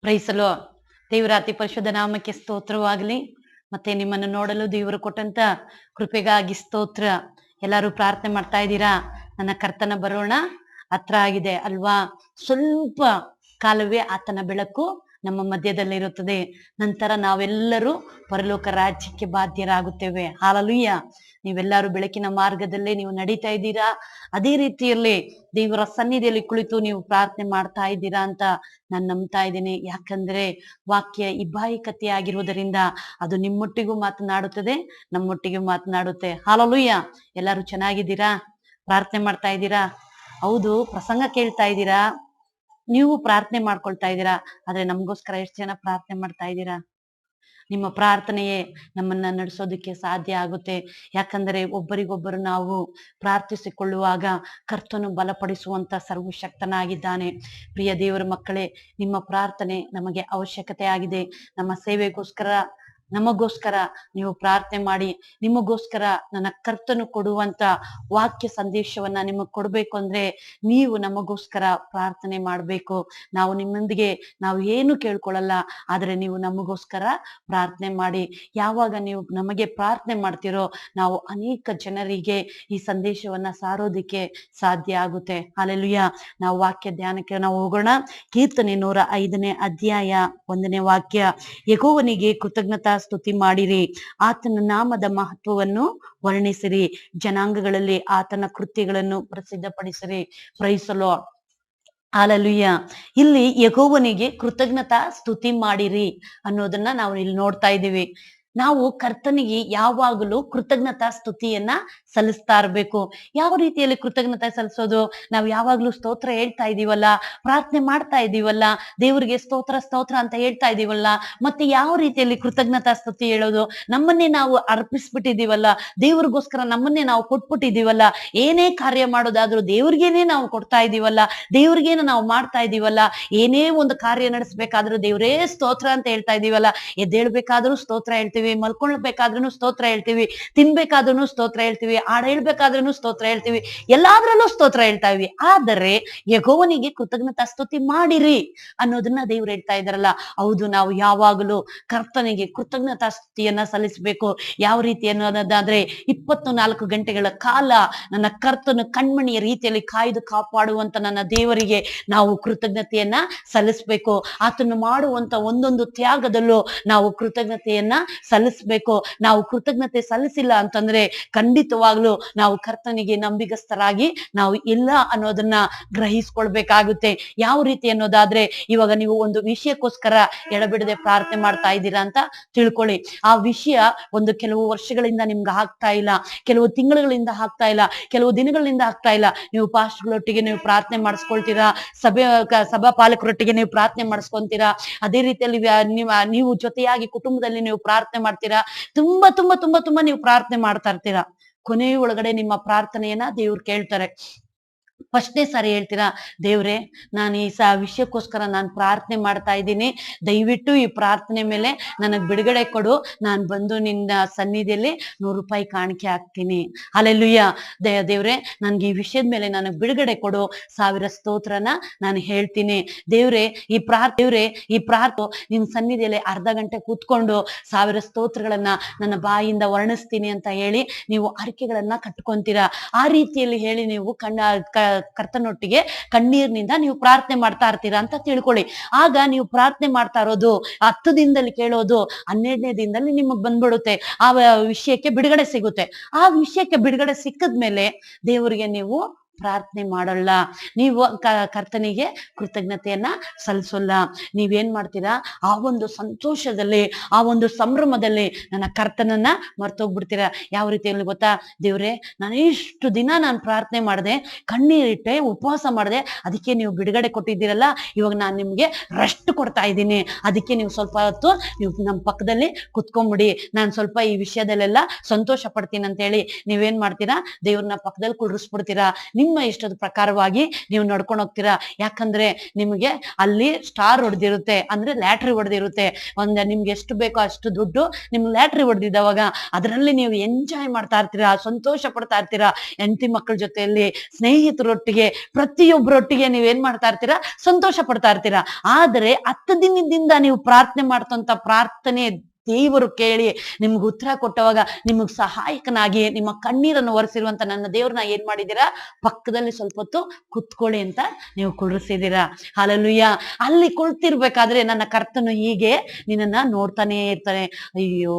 ಪ್ರೈಸಲೋ ದೇವರ ಅತಿ ಪರಿಶುದ್ಧ ನಾಮಕ್ಕೆ ಸ್ತೋತ್ರವಾಗಲಿ. ಮತ್ತೆ ನಿಮ್ಮನ್ನು ನೋಡಲು ದೇವರು ಕೊಟ್ಟಂತ ಕೃಪೆಗಾಗಿ ಸ್ತೋತ್ರ. ಎಲ್ಲರೂ ಪ್ರಾರ್ಥನೆ ಮಾಡ್ತಾ ಇದ್ದೀರಾ? ನನ್ನ ಕರ್ತನ ಬರೋಣ ಹತ್ರ ಆಗಿದೆ ಅಲ್ವಾ? ಸ್ವಲ್ಪ ಕಾಲವೇ ಆತನ ಬೆಳಕು ನಮ್ಮ ಮಧ್ಯದಲ್ಲಿರುತ್ತದೆ. ನಂತರ ನಾವೆಲ್ಲರೂ ಪರಲೋಕ ರಾಜ್ಯಕ್ಕೆ ಬಾಧ್ಯರಾಗುತ್ತೇವೆ. ಹಾಲೆಲೂಯಾ. ನೀವೆಲ್ಲರೂ ಬೆಳಕಿನ ಮಾರ್ಗದಲ್ಲೇ ನೀವು ನಡೀತಾ ಇದ್ದೀರಾ. ಅದೇ ರೀತಿಯಲ್ಲಿ ದೇವರ ಸನ್ನಿಧಿಯಲ್ಲಿ ಕುಳಿತು ನೀವು ಪ್ರಾರ್ಥನೆ ಮಾಡ್ತಾ ಇದ್ದೀರಾ ಅಂತ ನಾನು ನಂಬ್ತಾ ಇದ್ದೀನಿ. ಯಾಕಂದ್ರೆ ವಾಕ್ಯ ಇಬ್ಬಾಯಿಕತೆ ಆಗಿರುವುದರಿಂದ ಅದು ನಿಮ್ಮೊಟ್ಟಿಗೂ ಮಾತನಾಡುತ್ತದೆ, ನಮ್ಮೊಟ್ಟಿಗೂ ಮಾತನಾಡುತ್ತೆ. ಹಾಲೆಲೂಯಾ. ಎಲ್ಲರೂ ಚೆನ್ನಾಗಿದ್ದೀರಾ? ಪ್ರಾರ್ಥನೆ ಮಾಡ್ತಾ ಇದ್ದೀರಾ? ಹೌದು, ಪ್ರಸಂಗ ಕೇಳ್ತಾ ಇದ್ದೀರಾ, ನೀವು ಪ್ರಾರ್ಥನೆ ಮಾಡ್ಕೊಳ್ತಾ ಇದ್ದೀರಾ. ಆದ್ರೆ ನಮಗೋಸ್ಕರ ಎಷ್ಟು ಜನ ಪ್ರಾರ್ಥನೆ ಮಾಡ್ತಾ ಇದ್ದೀರಾ? ನಿಮ್ಮ ಪ್ರಾರ್ಥನೆಯೇ ನಮ್ಮನ್ನ ನಡೆಸೋದಕ್ಕೆ ಸಾಧ್ಯ ಆಗುತ್ತೆ. ಯಾಕಂದ್ರೆ ಒಬ್ಬರಿಗೊಬ್ಬರು ನಾವು ಪ್ರಾರ್ಥಿಸಿಕೊಳ್ಳುವಾಗ ಕರ್ತನು ಬಲಪಡಿಸುವಂತ ಸರ್ವಶಕ್ತನಾಗಿದ್ದಾನೆ. ಪ್ರಿಯ ದೇವರ ಮಕ್ಕಳೇ, ನಿಮ್ಮ ಪ್ರಾರ್ಥನೆ ನಮಗೆ ಅವಶ್ಯಕತೆ ಆಗಿದೆ. ನಮ್ಮ ಸೇವೆಗೋಸ್ಕರ, ನಮಗೋಸ್ಕರ ನೀವು ಪ್ರಾರ್ಥನೆ ಮಾಡಿ. ನಿಮಗೋಸ್ಕರ ನನ್ನ ಕರ್ತನು ಕೊಡುವಂತ ವಾಕ್ಯ ಸಂದೇಶವನ್ನ ನಿಮಗ್ ಕೊಡ್ಬೇಕು ಅಂದ್ರೆ ನೀವು ನಮಗೋಸ್ಕರ ಪ್ರಾರ್ಥನೆ ಮಾಡ್ಬೇಕು. ನಾವು ನಿಮ್ಮೊಂದಿಗೆ ನಾವು ಏನು ಕೇಳ್ಕೊಳ್ಳಲ್ಲ, ಆದ್ರೆ ನೀವು ನಮಗೋಸ್ಕರ ಪ್ರಾರ್ಥನೆ ಮಾಡಿ. ಯಾವಾಗ ನೀವು ನಮಗೆ ಪ್ರಾರ್ಥನೆ ಮಾಡ್ತಿರೋ ನಾವು ಅನೇಕ ಜನರಿಗೆ ಈ ಸಂದೇಶವನ್ನ ಸಾರೋದಿಕ್ಕೆ ಸಾಧ್ಯ ಆಗುತ್ತೆ. ಹಲ್ಲೆಲೂಯಾ. ನಾವು ವಾಕ್ಯ ಧ್ಯಾನಕ್ಕೆ ನಾವು ಹೋಗೋಣ. ಕೀರ್ತನೆ 105ನೇ ಅಧ್ಯಾಯ 1ನೇ ವಾಕ್ಯ. ಯೆಹೋವನಿಗೆ ಕೃತಜ್ಞತಾ ಸ್ತುತಿ ಮಾಡಿರಿ, ಆತನ ನಾಮದ ಮಹತ್ವವನ್ನು ವರ್ಣಿಸಿರಿ, ಜನಾಂಗಗಳಲ್ಲಿ ಆತನ ಕೃತ್ಯಗಳನ್ನು ಪ್ರಸಿದ್ಧಪಡಿಸಿರಿ. Praise the Lord. ಹಲ್ಲೆಲೂಯಾ. ಇಲ್ಲಿ ಯೆಹೋವನಿಗೆ ಕೃತಜ್ಞತಾ ಸ್ತುತಿ ಮಾಡಿರಿ ಅನ್ನೋದನ್ನ ನಾವು ಇಲ್ಲಿ ನೋಡ್ತಾ ಇದ್ದೀವಿ. ನಾವು ಕರ್ತನಿಗೆ ಯಾವಾಗಲೂ ಕೃತಜ್ಞತಾ ಸ್ತುತಿಯನ್ನ ಸಲ್ಲಿಸ್ತಾ ಇರ್ಬೇಕು. ಯಾವ ರೀತಿಯಲ್ಲಿ ಕೃತಜ್ಞತೆ ಸಲ್ಲಿಸೋದು? ನಾವು ಯಾವಾಗ್ಲೂ ಸ್ತೋತ್ರ ಹೇಳ್ತಾ ಇದೀವಲ್ಲ, ಪ್ರಾರ್ಥನೆ ಮಾಡ್ತಾ ಇದೀವಲ್ಲ, ದೇವರಿಗೆ ಸ್ತೋತ್ರ ಸ್ತೋತ್ರ ಅಂತ ಹೇಳ್ತಾ ಇದೀವಲ್ಲ, ಮತ್ತೆ ಯಾವ ರೀತಿಯಲ್ಲಿ ಕೃತಜ್ಞತಾ ಸ್ತುತಿ ಹೇಳೋದು? ನಮ್ಮನ್ನೇ ನಾವು ಅರ್ಪಿಸ್ಬಿಟ್ಟಿದೀವಲ್ಲ, ದೇವ್ರಿಗೋಸ್ಕರ ನಮ್ಮನ್ನೇ ನಾವು ಕೊಟ್ಬಿಟ್ಟಿದೀವಲ್ಲ, ಏನೇ ಕಾರ್ಯ ಮಾಡೋದಾದ್ರೂ ದೇವ್ರಿಗೇನೆ ನಾವು ಕೊಡ್ತಾ ಇದೀವಲ್ಲ, ದೇವ್ರಿಗೇನೆ ನಾವು ಮಾಡ್ತಾ ಇದೀವಲ್ಲ, ಏನೇ ಒಂದು ಕಾರ್ಯ ನಡೆಸ್ಬೇಕಾದ್ರೂ ದೇವ್ರೇ ಸ್ತೋತ್ರ ಅಂತ ಹೇಳ್ತಾ ಇದೀವಲ್ಲ, ಎದ್ದೇಳ್ಬೇಕಾದ್ರೂ ಸ್ತೋತ್ರ ಹೇಳ್ತೀವಿ, ಮಲ್ಕೊಳ್ಬೇಕಾದ್ರೂ ಸ್ತೋತ್ರ ಹೇಳ್ತೀವಿ, ತಿನ್ಬೇಕಾದ್ರೂ ಸ್ತೋತ್ರ ಹೇಳ್ತೀವಿ, ಹಾಡು ಹೇಳ್ಬೇಕಾದ್ರೂ ಸ್ತೋತ್ರ ಹೇಳ್ತೀವಿ, ಎಲ್ಲಾದ್ರಲ್ಲೂ ಸ್ತೋತ್ರ ಹೇಳ್ತಾ ಇವಿ. ಆದರೆ ಯೆಹೋವನಿಗೆ ಕೃತಜ್ಞತಾ ಸ್ತುತಿ ಮಾಡಿರಿ ಅನ್ನೋದನ್ನ ದೇವ್ರು ಹೇಳ್ತಾ ಇದಾರಲ್ಲ. ಹೌದು, ನಾವು ಯಾವಾಗಲೂ ಕರ್ತನಿಗೆ ಕೃತಜ್ಞತಾ ಸ್ತುತಿಯನ್ನ ಸಲ್ಲಿಸಬೇಕು. ಯಾವ ರೀತಿ ಅನ್ನೋದಾದ್ರೆ 24 ಗಂಟೆಗಳ ಕಾಲ ನನ್ನ ಕರ್ತನು ಕಣ್ಮಣಿಯ ರೀತಿಯಲ್ಲಿ ಕಾಯ್ದು ಕಾಪಾಡುವಂತ ನನ್ನ ದೇವರಿಗೆ ನಾವು ಕೃತಜ್ಞತೆಯನ್ನ ಸಲ್ಲಿಸ್ಬೇಕು. ಆತನು ಮಾಡುವಂತ ಒಂದೊಂದು ತ್ಯಾಗದಲ್ಲೂ ನಾವು ಕೃತಜ್ಞತೆಯನ್ನ ಸಲ್ಲಿಸ್ಬೇಕು. ನಾವು ಕೃತಜ್ಞತೆ ಸಲ್ಲಿಸಿಲ್ಲ ಅಂತಂದ್ರೆ ಖಂಡಿತವಾಗ್ಲೂ ನಾವು ಕರ್ತನಿಗೆ ನಂಬಿಗಸ್ತರಾಗಿ ನಾವು ಇಲ್ಲ ಅನ್ನೋದನ್ನ ಗ್ರಹಿಸ್ಕೊಳ್ಬೇಕಾಗುತ್ತೆ. ಯಾವ ರೀತಿ ಅನ್ನೋದಾದ್ರೆ, ಇವಾಗ ನೀವು ಒಂದು ವಿಷಯಕ್ಕೋಸ್ಕರ ಎಡಬಿಡದೆ ಪ್ರಾರ್ಥನೆ ಮಾಡ್ತಾ ಇದ್ದೀರಾ ಅಂತ ತಿಳ್ಕೊಳ್ಳಿ. ಆ ವಿಷಯ ಒಂದು ಕೆಲವು ವರ್ಷಗಳಿಂದ ನಿಮ್ಗೆ ಆಗ್ತಾ ಇಲ್ಲ, ಕೆಲವು ತಿಂಗಳುಗಳಿಂದ ಆಗ್ತಾ ಇಲ್ಲ, ಕೆಲವು ದಿನಗಳಿಂದ ಆಗ್ತಾ ಇಲ್ಲ. ನೀವು ಪಾಸ್ಟ್ಗಳೊಟ್ಟಿಗೆ ನೀವು ಪ್ರಾರ್ಥನೆ ಮಾಡಿಸ್ಕೊಳ್ತೀರಾ, ಸಭಾ ಪಾಲಕರೊಟ್ಟಿಗೆ ನೀವು ಪ್ರಾರ್ಥನೆ ಮಾಡಿಸ್ಕೊಂತೀರಾ, ಅದೇ ರೀತಿಯಲ್ಲಿ ನೀವು ಜೊತೆಯಾಗಿ ಕುಟುಂಬದಲ್ಲಿ ನೀವು ಪ್ರಾರ್ಥನೆ ಮಾಡ್ತೀರಾ, ತುಂಬಾ ತುಂಬಾ ತುಂಬಾ ತುಂಬಾ ನೀವು ಪ್ರಾರ್ಥನೆ ಮಾಡ್ತಾ ಇರ್ತೀರಾ. ಕೊನೆಯ ಒಳಗಡೆ ನಿಮ್ಮ ಪ್ರಾರ್ಥನೆಯನ್ನ ದೇವ್ರು ಕೇಳ್ತಾರೆ. ಫಸ್ಟ್ನೇ ಸಾರಿ ಹೇಳ್ತೀರಾ, ದೇವ್ರೆ ನಾನು ಈ ವಿಷಯಕ್ಕೋಸ್ಕರ ನಾನು ಪ್ರಾರ್ಥನೆ ಮಾಡ್ತಾ ಇದ್ದೀನಿ, ದಯವಿಟ್ಟು ಈ ಪ್ರಾರ್ಥನೆ ಮೇಲೆ ನನಗ್ ಬಿಡುಗಡೆ ಕೊಡು, ನಾನು ಬಂದು ನಿನ್ನ ಸನ್ನಿಧಿಯಲ್ಲಿ ₹100 ಕಾಣಿಕೆ ಹಾಕ್ತೀನಿ. ಹಲ್ಲೆಲೂಯಾ. ದೇವ್ರೆ ನನ್ಗೆ ಈ ವಿಷಯದ ಮೇಲೆ ನನಗ್ ಬಿಡುಗಡೆ ಕೊಡು, 1000 ಸ್ತೋತ್ರನ ನಾನು ಹೇಳ್ತೀನಿ. ದೇವ್ರೆ ಈ ಪ್ರಾರ್ಥನೆ ನಿನ್ ಸನ್ನಿಧಿಯಲ್ಲಿ ಅರ್ಧ ಗಂಟೆ ಕೂತ್ಕೊಂಡು 1000 ಸ್ತೋತ್ರಗಳನ್ನ ನನ್ನ ಬಾಯಿಂದ ವರ್ಣಿಸ್ತೀನಿ ಅಂತ ಹೇಳಿ ನೀವು ಅರಿಕೆಗಳನ್ನ ಕಟ್ಕೊಂತೀರಾ. ಆ ರೀತಿಯಲ್ಲಿ ಹೇಳಿ ನೀವು ಕರ್ತನೊಟ್ಟಿಗೆ ಕಣ್ಣೀರಿನಿಂದ ನೀವು ಪ್ರಾರ್ಥನೆ ಮಾಡ್ತಾ ಇರ್ತೀರಾ ಅಂತ ತಿಳ್ಕೊಳ್ಳಿ. ಆಗ ನೀವು ಪ್ರಾರ್ಥನೆ ಮಾಡ್ತಾ ಇರೋದು 10 ದಿನದಲ್ಲಿ ಕೇಳೋದು 12ನೇ ದಿನದಲ್ಲಿ ನಿಮಗ್ ಬಂದ್ಬಿಡುತ್ತೆ. ಆ ವಿಷಯಕ್ಕೆ ಬಿಡುಗಡೆ ಸಿಗುತ್ತೆ. ಆ ವಿಷಯಕ್ಕೆ ಬಿಡುಗಡೆ ಸಿಕ್ಕದ್ಮೇಲೆ ದೇವರಿಗೆ ನೀವು ಪ್ರಾರ್ಥನೆ ಮಾಡಲ್ಲ, ನೀವು ಕರ್ತನಿಗೆ ಕೃತಜ್ಞತೆಯನ್ನ ಸಲ್ಲಿಸಲ್ಲ. ನೀವೇನ್ ಮಾಡ್ತೀರಾ? ಆ ಒಂದು ಸಂತೋಷದಲ್ಲಿ, ಆ ಒಂದು ಸಂಭ್ರಮದಲ್ಲಿ ನನ್ನ ಕರ್ತನನ್ನ ಮರ್ತೋಗ್ಬಿಡ್ತೀರಾ. ಯಾವ ರೀತಿಯಲ್ಲಿ ಗೊತ್ತಾ? ದೇವ್ರೆ ನಾನು ಇಷ್ಟು ದಿನ ನಾನು ಪ್ರಾರ್ಥನೆ ಮಾಡಿದೆ, ಕಣ್ಣೀರಿಟ್ಟೆ, ಉಪವಾಸ ಮಾಡಿದೆ, ಅದಕ್ಕೆ ನೀವು ಬಿಡುಗಡೆ ಕೊಟ್ಟಿದ್ದೀರಲ್ಲ, ಇವಾಗ ನಾನು ನಿಮ್ಗೆ ರೆಸ್ಟ್ ಕೊಡ್ತಾ ಇದ್ದೀನಿ, ಅದಕ್ಕೆ ನೀವು ಸ್ವಲ್ಪ ಹೊತ್ತು ನೀವು ನಮ್ಮ ಪಕ್ಕದಲ್ಲಿ ಕುತ್ಕೊಂಡ್ಬಿಡಿ, ನಾನು ಸ್ವಲ್ಪ ಈ ವಿಷಯದಲ್ಲೆಲ್ಲ ಸಂತೋಷ ಪಡ್ತೀನಿ ಅಂತ ಹೇಳಿ ನೀವೇನ್ ಮಾಡ್ತೀರಾ? ದೇವ್ರನ್ನ ಪಕ್ಕದಲ್ಲಿ ಕುಳ್ಳಿಸ್ಬಿಡ್ತೀರಾ. ನಿಮ್ಮ ಇಷ್ಟದ ಪ್ರಕಾರವಾಗಿ ನೀವು ನಡ್ಕೊಂಡು ಹೋಗ್ತೀರಾ. ಯಾಕಂದ್ರೆ ನಿಮಗೆ ಅಲ್ಲಿ ಸ್ಟಾರ್ ಹೊಡೆದಿರುತ್ತೆ, ಅಂದ್ರೆ ಲ್ಯಾಟ್ರಿ ಹೊಡೆದಿರುತ್ತೆ. ನಿಮ್ಗೆ ಎಷ್ಟು ಬೇಕೋ ಅಷ್ಟು ದುಡ್ಡು ನಿಮ್ಗೆ ಲ್ಯಾಟ್ರಿ ಹೊಡೆದಿದ್ದವಾಗ ಅದರಲ್ಲಿ ನೀವು ಎಂಜಾಯ್ ಮಾಡ್ತಾ ಇರ್ತೀರಾ, ಸಂತೋಷ ಪಡ್ತಾ ಇರ್ತೀರಾ. ಹೆಂಡತಿ ಮಕ್ಕಳ ಜೊತೆಯಲ್ಲಿ, ಸ್ನೇಹಿತರೊಟ್ಟಿಗೆ, ಪ್ರತಿಯೊಬ್ಬರೊಟ್ಟಿಗೆ ನೀವೇನ್ ಮಾಡ್ತಾ ಇರ್ತೀರಾ, ಸಂತೋಷ ಪಡ್ತಾ ಇರ್ತೀರಾ. ಆದ್ರೆ 10 ದಿನದಿಂದ ನೀವು ಪ್ರಾರ್ಥನೆ ಮಾಡ್ತಂತ ಪ್ರಾರ್ಥನೆ ದೇವರು ಕೇಳಿ ನಿಮ್ಗೆ ಉತ್ತರ ಕೊಟ್ಟವಾಗ ನಿಮಗ್ ಸಹಾಯಕನಾಗಿ ನಿಮ್ಮ ಕಣ್ಣೀರನ್ನು ಒರೆಸಿರುವಂತ ನನ್ನ ದೇವ್ರನ್ನ ಏನ್ ಮಾಡಿದೀರಾ, ಪಕ್ಕದಲ್ಲಿ ಸ್ವಲ್ಪ ಹೊತ್ತು ಕುತ್ಕೊಳ್ಳಿ ಅಂತ ನೀವು ಕುಳ್ಳಿಸಿದೀರಾ. ಹಲ್ಲೆಲೂಯಾ. ಅಲ್ಲಿ ಕುಳಿತಿರ್ಬೇಕಾದ್ರೆ ನನ್ನ ಕರ್ತನು ಹೀಗೆ ನಿನ್ನನ್ನ ನೋಡ್ತಾನೆ ಇರ್ತಾನೆ. ಅಯ್ಯೋ,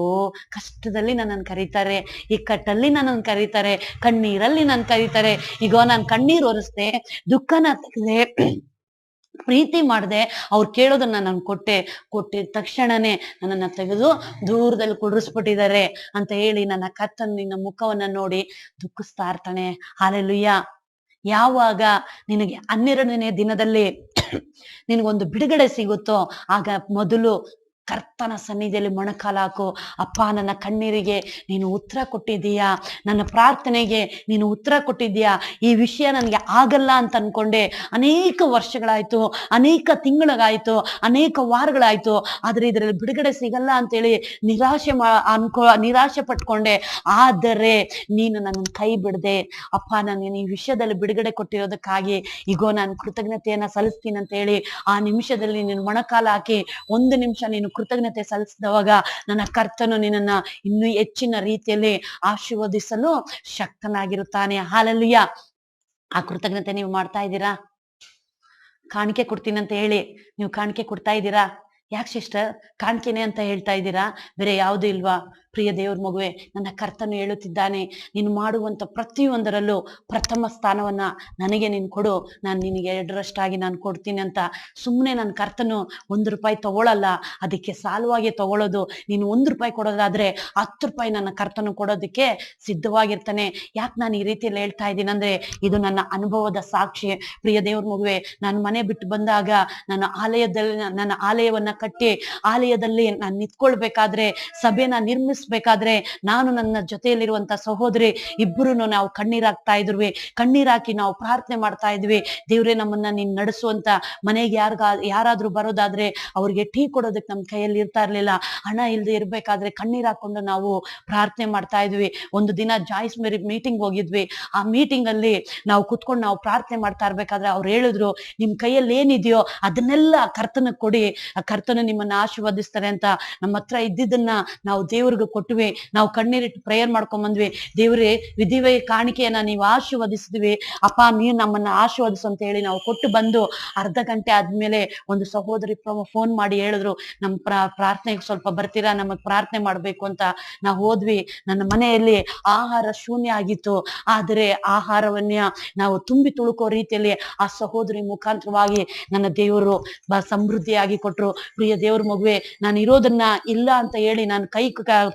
ಕಷ್ಟದಲ್ಲಿ ನನ್ನನ್ನು ಕರೀತಾರೆ, ಇಕ್ಕಟ್ಟಲ್ಲಿ ನನ್ನನ್ನು ಕರೀತಾರೆ, ಕಣ್ಣೀರಲ್ಲಿ ನನ್ ಕರೀತಾರೆ. ಈಗ ನಾನು ಕಣ್ಣೀರ್ ಒರೆಸ್ದೆ, ದುಃಖನ ತೆಗೆದೆ, ಪ್ರೀತಿ ಮಾಡ್ದೆ, ಅವ್ರು ಕೇಳೋದನ್ನ ನಾನು ಕೊಟ್ಟಿದ ತಕ್ಷಣನೇ ನನ್ನನ್ನ ತೆಗೆದು ದೂರದಲ್ಲಿ ಕುಡ್ರಿಸ್ಬಿಟ್ಟಿದ್ದಾರೆ ಅಂತ ಹೇಳಿ ನನ್ನ ಕರ್ತನು ನಿನ್ನ ಮುಖವನ್ನ ನೋಡಿ ದುಃಖಿಸ್ತಾ ಇರ್ತಾನೆ. ಹಲ್ಲೆಲೂಯಾ. ಯಾವಾಗ ನಿನಗೆ 12ನೇ ದಿನದಲ್ಲಿ ನಿನಗೊಂದು ಬಿಡುಗಡೆ ಸಿಗುತ್ತೋ ಆಗ ಮೊದಲು ಕರ್ತನ ಸನ್ನಿಧಿಯಲ್ಲಿ ಮೊಣಕಾಲಾಕು. ಅಪ್ಪ, ನನ್ನ ಕಣ್ಣೀರಿಗೆ ನೀನು ಉತ್ತರ ಕೊಟ್ಟಿದ್ದೀಯಾ, ನನ್ನ ಪ್ರಾರ್ಥನೆಗೆ ನೀನು ಉತ್ತರ ಕೊಟ್ಟಿದ್ದೀಯಾ. ಈ ವಿಷಯ ನನಗೆ ಆಗಲ್ಲ ಅಂತ ಅನ್ಕೊಂಡೆ, ಅನೇಕ ವರ್ಷಗಳಾಯ್ತು, ಅನೇಕ ತಿಂಗಳಾಯ್ತು, ಅನೇಕ ವಾರಗಳಾಯ್ತು, ಆದ್ರೆ ಇದರಲ್ಲಿ ಬಿಡುಗಡೆ ಸಿಗಲ್ಲ ಅಂತೇಳಿ ನಿರಾಶೆ ಪಟ್ಕೊಂಡೆ. ಆದರೆ ನೀನು ನನ್ನ ಕೈ ಬಿಡದೆ ಅಪ್ಪ, ನಾನು ಈ ವಿಷಯದಲ್ಲಿ ಬಿಡುಗಡೆ ಕೊಟ್ಟಿರೋದಕ್ಕಾಗಿ ಈಗೋ ನಾನು ಕೃತಜ್ಞತೆಯನ್ನ ಸಲ್ಲಿಸ್ತೀನಿ ಅಂತ ಹೇಳಿ ಆ ನಿಮಿಷದಲ್ಲಿ ನೀನು ಮೊಣಕಾಲ ಹಾಕಿ 1 ನಿಮಿಷ ನೀನು ಕೃತಜ್ಞತೆ ಸಲ್ಲಿಸಿದವಾಗ ನನ್ನ ಕರ್ತನು ನಿನ್ನನ್ನ ಇನ್ನೂ ಹೆಚ್ಚಿನ ರೀತಿಯಲ್ಲಿ ಆಶೀರ್ವದಿಸಲು ಶಕ್ತನಾಗಿರುತ್ತಾನೆ. ಹಲ್ಲೆಲೂಯಾ. ಆ ಕೃತಜ್ಞತೆ ನೀವು ಮಾಡ್ತಾ ಇದ್ದೀರಾ? ಕಾಣಿಕೆ ಕೊಡ್ತೀನಿ ಅಂತ ಹೇಳಿ ನೀವು ಕಾಣಿಕೆ ಕೊಡ್ತಾ ಇದ್ದೀರಾ? ಯಾಕೆ ಸಿಸ್ಟರ್ ಕಾಣಿಕೆನೆ ಅಂತ ಹೇಳ್ತಾ ಇದ್ದೀರಾ, ಬೇರೆ ಯಾವುದು ಇಲ್ವಾ? ಪ್ರಿಯ ದೇವ್ರ ಮಗುವೆ, ನನ್ನ ಕರ್ತನು ಹೇಳುತ್ತಿದ್ದಾನೆ, ನೀನು ಮಾಡುವಂತ ಪ್ರತಿಯೊಂದರಲ್ಲೂ ಪ್ರಥಮ ಸ್ಥಾನವನ್ನ ನನಗೆ ನೀನು ಕೊಡು, ನಾನು ನಿನಗೆ 2ರಷ್ಟಾಗಿ ನಾನು ಕೊಡ್ತೀನಿ ಅಂತ. ಸುಮ್ಮನೆ ನನ್ನ ಕರ್ತನು ₹1 ತಗೊಳ್ಳಲ್ಲ, ಅದಕ್ಕೆ ಸಾಲವಾಗಿ ತಗೊಳ್ಳೋದು. ನೀನು ₹1 ಕೊಡೋದಾದ್ರೆ 10 ರೂಪಾಯಿ ನನ್ನ ಕರ್ತನು ಕೊಡೋದಕ್ಕೆ ಸಿದ್ಧವಾಗಿರ್ತಾನೆ. ಯಾಕೆ ನಾನು ಈ ರೀತಿಯಲ್ಲಿ ಹೇಳ್ತಾ ಇದ್ದೀನಿ ಅಂದ್ರೆ, ಇದು ನನ್ನ ಅನುಭವದ ಸಾಕ್ಷಿ. ಪ್ರಿಯ ದೇವ್ರ ಮಗುವೆ, ನಾನು ಮನೆ ಬಿಟ್ಟು ಬಂದಾಗ ನನ್ನ ಆಲಯವನ್ನ ಕಟ್ಟಿ ಆಲಯದಲ್ಲಿ ನಾನು ನಿಂತ್ಕೊಳ್ಬೇಕಾದ್ರೆ, ಸಭೆನ ನಿರ್ಮಿಸ್ಬೇಕಾದ್ರೆ, ನಾನು ನನ್ನ ಜೊತೆಯಲ್ಲಿರುವಂತ ಸಹೋದರಿ ಇಬ್ಬರು ನಾವು ಕಣ್ಣೀರಾಗ್ತಾ ಇದ್ವಿ. ಕಣ್ಣೀರಾಕಿ ನಾವು ಪ್ರಾರ್ಥನೆ ಮಾಡ್ತಾ ಇದ್ವಿ, ದೇವ್ರೆ ನಮ್ಮನ್ನ ನೀನ್ ನಡೆಸುವಂತ. ಮನೆಗೆ ಯಾರಾದ್ರೂ ಬರೋದಾದ್ರೆ ಅವ್ರಿಗೆ ಟೀ ಕೊಡೋದಕ್ಕೆ ನಮ್ ಕೈಯಲ್ಲಿ ಇರ್ತಾ ಇರ್ಲಿಲ್ಲ. ಹಣ ಇಲ್ದೆ ಇರ್ಬೇಕಾದ್ರೆ ಕಣ್ಣೀರ್ ಹಾಕೊಂಡು ನಾವು ಪ್ರಾರ್ಥನೆ ಮಾಡ್ತಾ ಇದ್ವಿ. ಒಂದು ದಿನ ಜಾಯ್ಸ್ ಮೇರಿ ಮೀಟಿಂಗ್ ಹೋಗಿದ್ವಿ. ಆ ಮೀಟಿಂಗ್ ಅಲ್ಲಿ ನಾವು ಕುತ್ಕೊಂಡು ನಾವು ಪ್ರಾರ್ಥನೆ ಮಾಡ್ತಾ ಇರ್ಬೇಕಾದ್ರೆ ಅವ್ರು ಹೇಳಿದ್ರು, ನಿಮ್ ಕೈಯಲ್ಲಿ ಏನಿದೆಯೋ ಅದನ್ನೆಲ್ಲ ಕರ್ತನ ಕೊಡಿ, ಕರ್ತನ ನಿಮ್ಮನ್ನ ಆಶೀರ್ವದಿಸ್ತಾರೆ ಅಂತ. ನಮ್ಮ ಹತ್ರ ಇದ್ದಿದ್ದನ್ನ ನಾವು ದೇವ್ರಿಗೆ ಕೊಟ್ವಿ. ನಾವು ಕಣ್ಣೀರಿಟ್ಟು ಪ್ರೇಯರ್ ಮಾಡ್ಕೊಂಡ್ ಬಂದ್ವಿ. ದೇವ್ರೆ, ವಿಧಿವೇ ಕಾಣಿಕೆಯನ್ನ ನೀವು ಆಶೀರ್ವದಿಸಿದ್ವಿ ಅಪ್ಪ, ನೀವು ನಮ್ಮನ್ನ ಆಶೀರ್ವದಿಸು ಅಂತ ಹೇಳಿ ನಾವು ಕೊಟ್ಟು ಬಂದು ಅರ್ಧ ಗಂಟೆ ಆದ್ಮೇಲೆ ಒಂದು ಸಹೋದರಿ ಫೋನ್ ಮಾಡಿ ಹೇಳಿದ್ರು, ನಮ್ ಪ್ರಾರ್ಥನೆಗೆ ಸ್ವಲ್ಪ ಬರ್ತೀರಾ, ನಮಗ್ ಪ್ರಾರ್ಥನೆ ಮಾಡ್ಬೇಕು ಅಂತ. ನಾವು ಹೋದ್ವಿ. ನನ್ನ ಮನೆಯಲ್ಲಿ ಆಹಾರ ಶೂನ್ಯ ಆಗಿತ್ತು, ಆದರೆ ಆಹಾರವನ್ನ ನಾವು ತುಂಬಿ ತುಳುಕೋ ರೀತಿಯಲ್ಲಿ ಆ ಸಹೋದರಿ ಮುಖಾಂತರವಾಗಿ ನನ್ನ ದೇವರು ಸಮೃದ್ಧಿಯಾಗಿ ಕೊಟ್ರು. ಪ್ರಿಯ ದೇವ್ರ ಮಗುವೆ, ನಾನು ಇರೋದನ್ನ ಇಲ್ಲ ಅಂತ ಹೇಳಿ ನಾನು ಕೈ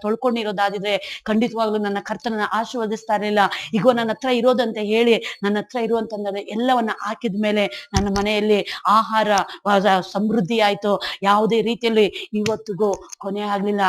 ತೊಳ್ಕೊಂಡಿರೋದಾದ್ರೆ ಖಂಡಿತವಾಗ್ಲೂ ನನ್ನ ಕರ್ತನನ್ನ ಆಶೀರ್ವದಿಸ್ತಾ ಇರಲಿಲ್ಲ. ಈಗ ನನ್ನ ಹತ್ರ ಇರೋದಂತ ಹೇಳಿ ನನ್ನ ಹತ್ರ ಇರುವಂತಂದ್ರೆ ಎಲ್ಲವನ್ನ ಹಾಕಿದ ಮೇಲೆ ನನ್ನ ಮನೆಯಲ್ಲಿ ಆಹಾರ ಸಮೃದ್ಧಿ ಆಯ್ತು. ಯಾವುದೇ ರೀತಿಯಲ್ಲಿ ಇವತ್ತಿಗೂ ಕೊನೆ ಆಗ್ಲಿಲ್ಲ.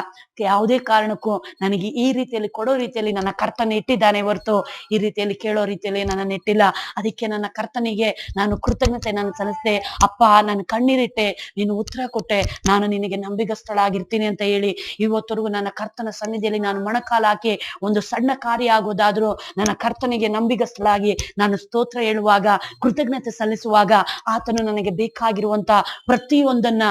ಯಾವುದೇ ಕಾರಣಕ್ಕೂ ನನಗೆ ಈ ರೀತಿಯಲ್ಲಿ ಕೊಡೋ ರೀತಿಯಲ್ಲಿ ನನ್ನ ಕರ್ತನ ಇಟ್ಟಿದ್ದಾನೆ ಹೊರತು ಈ ರೀತಿಯಲ್ಲಿ ಕೇಳೋ ರೀತಿಯಲ್ಲಿ ನನ್ನ ಇಟ್ಟಿಲ್ಲ. ಅದಕ್ಕೆ ನನ್ನ ಕರ್ತನಿಗೆ ನಾನು ಕೃತಜ್ಞತೆ ನಾನು ಸಲ್ಲಿಸಿದೆ. ಅಪ್ಪ, ನಾನು ಕಣ್ಣೀರಿಟ್ಟೆ, ನೀನು ಉತ್ತರ ಕೊಟ್ಟೆ, ನಾನು ನಿನಗೆ ನಂಬಿಗಸ್ತಳಾಗಿರ್ತೀನಿ ಅಂತ ಹೇಳಿ ಇವತ್ತರೆಗೂ ನನ್ನ ಕರ್ತನ ಸನ್ನಿಧಿಯಲ್ಲಿ ನಾನು ಮೊಣಕಾಲ ಹಾಕಿ ಒಂದು ಸಣ್ಣ ಕಾರ್ಯ ಆಗೋದಾದ್ರೂ ನನ್ನ ಕರ್ತನಿಗೆ ನಂಬಿಗಸ್ತಳಾಗಿ ನಾನು ಸ್ತೋತ್ರ ಹೇಳುವಾಗ, ಕೃತಜ್ಞತೆ ಸಲ್ಲಿಸುವಾಗ ಆತನು ನನಗೆ ಬೇಕಾಗಿರುವಂತ ಪ್ರತಿಯೊಂದನ್ನ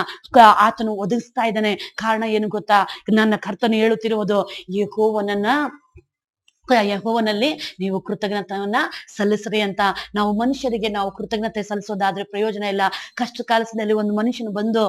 ಆತನು ಒದಗಿಸ್ತಾ ಇದ್ದಾನೆ. ಕಾರಣ ಏನು ಗೊತ್ತಾ? ನನ್ನ ಕರ್ತನು ಹೇಳುತ್ತಿರುವುದು, ಯೆಹೋವನಲ್ಲಿ ನೀವು ಕೃತಜ್ಞತೆಯನ್ನ ಸಲ್ಲಿಸ್ರಿ ಅಂತ. ನಾವು ಮನುಷ್ಯರಿಗೆ ನಾವು ಕೃತಜ್ಞತೆ ಸಲ್ಲಿಸೋದಾದ್ರೆ ಪ್ರಯೋಜನ ಇಲ್ಲ. ಕಷ್ಟ ಕಾಲದಲ್ಲಿ ಒಂದು ಮನುಷ್ಯನು ಬಂದು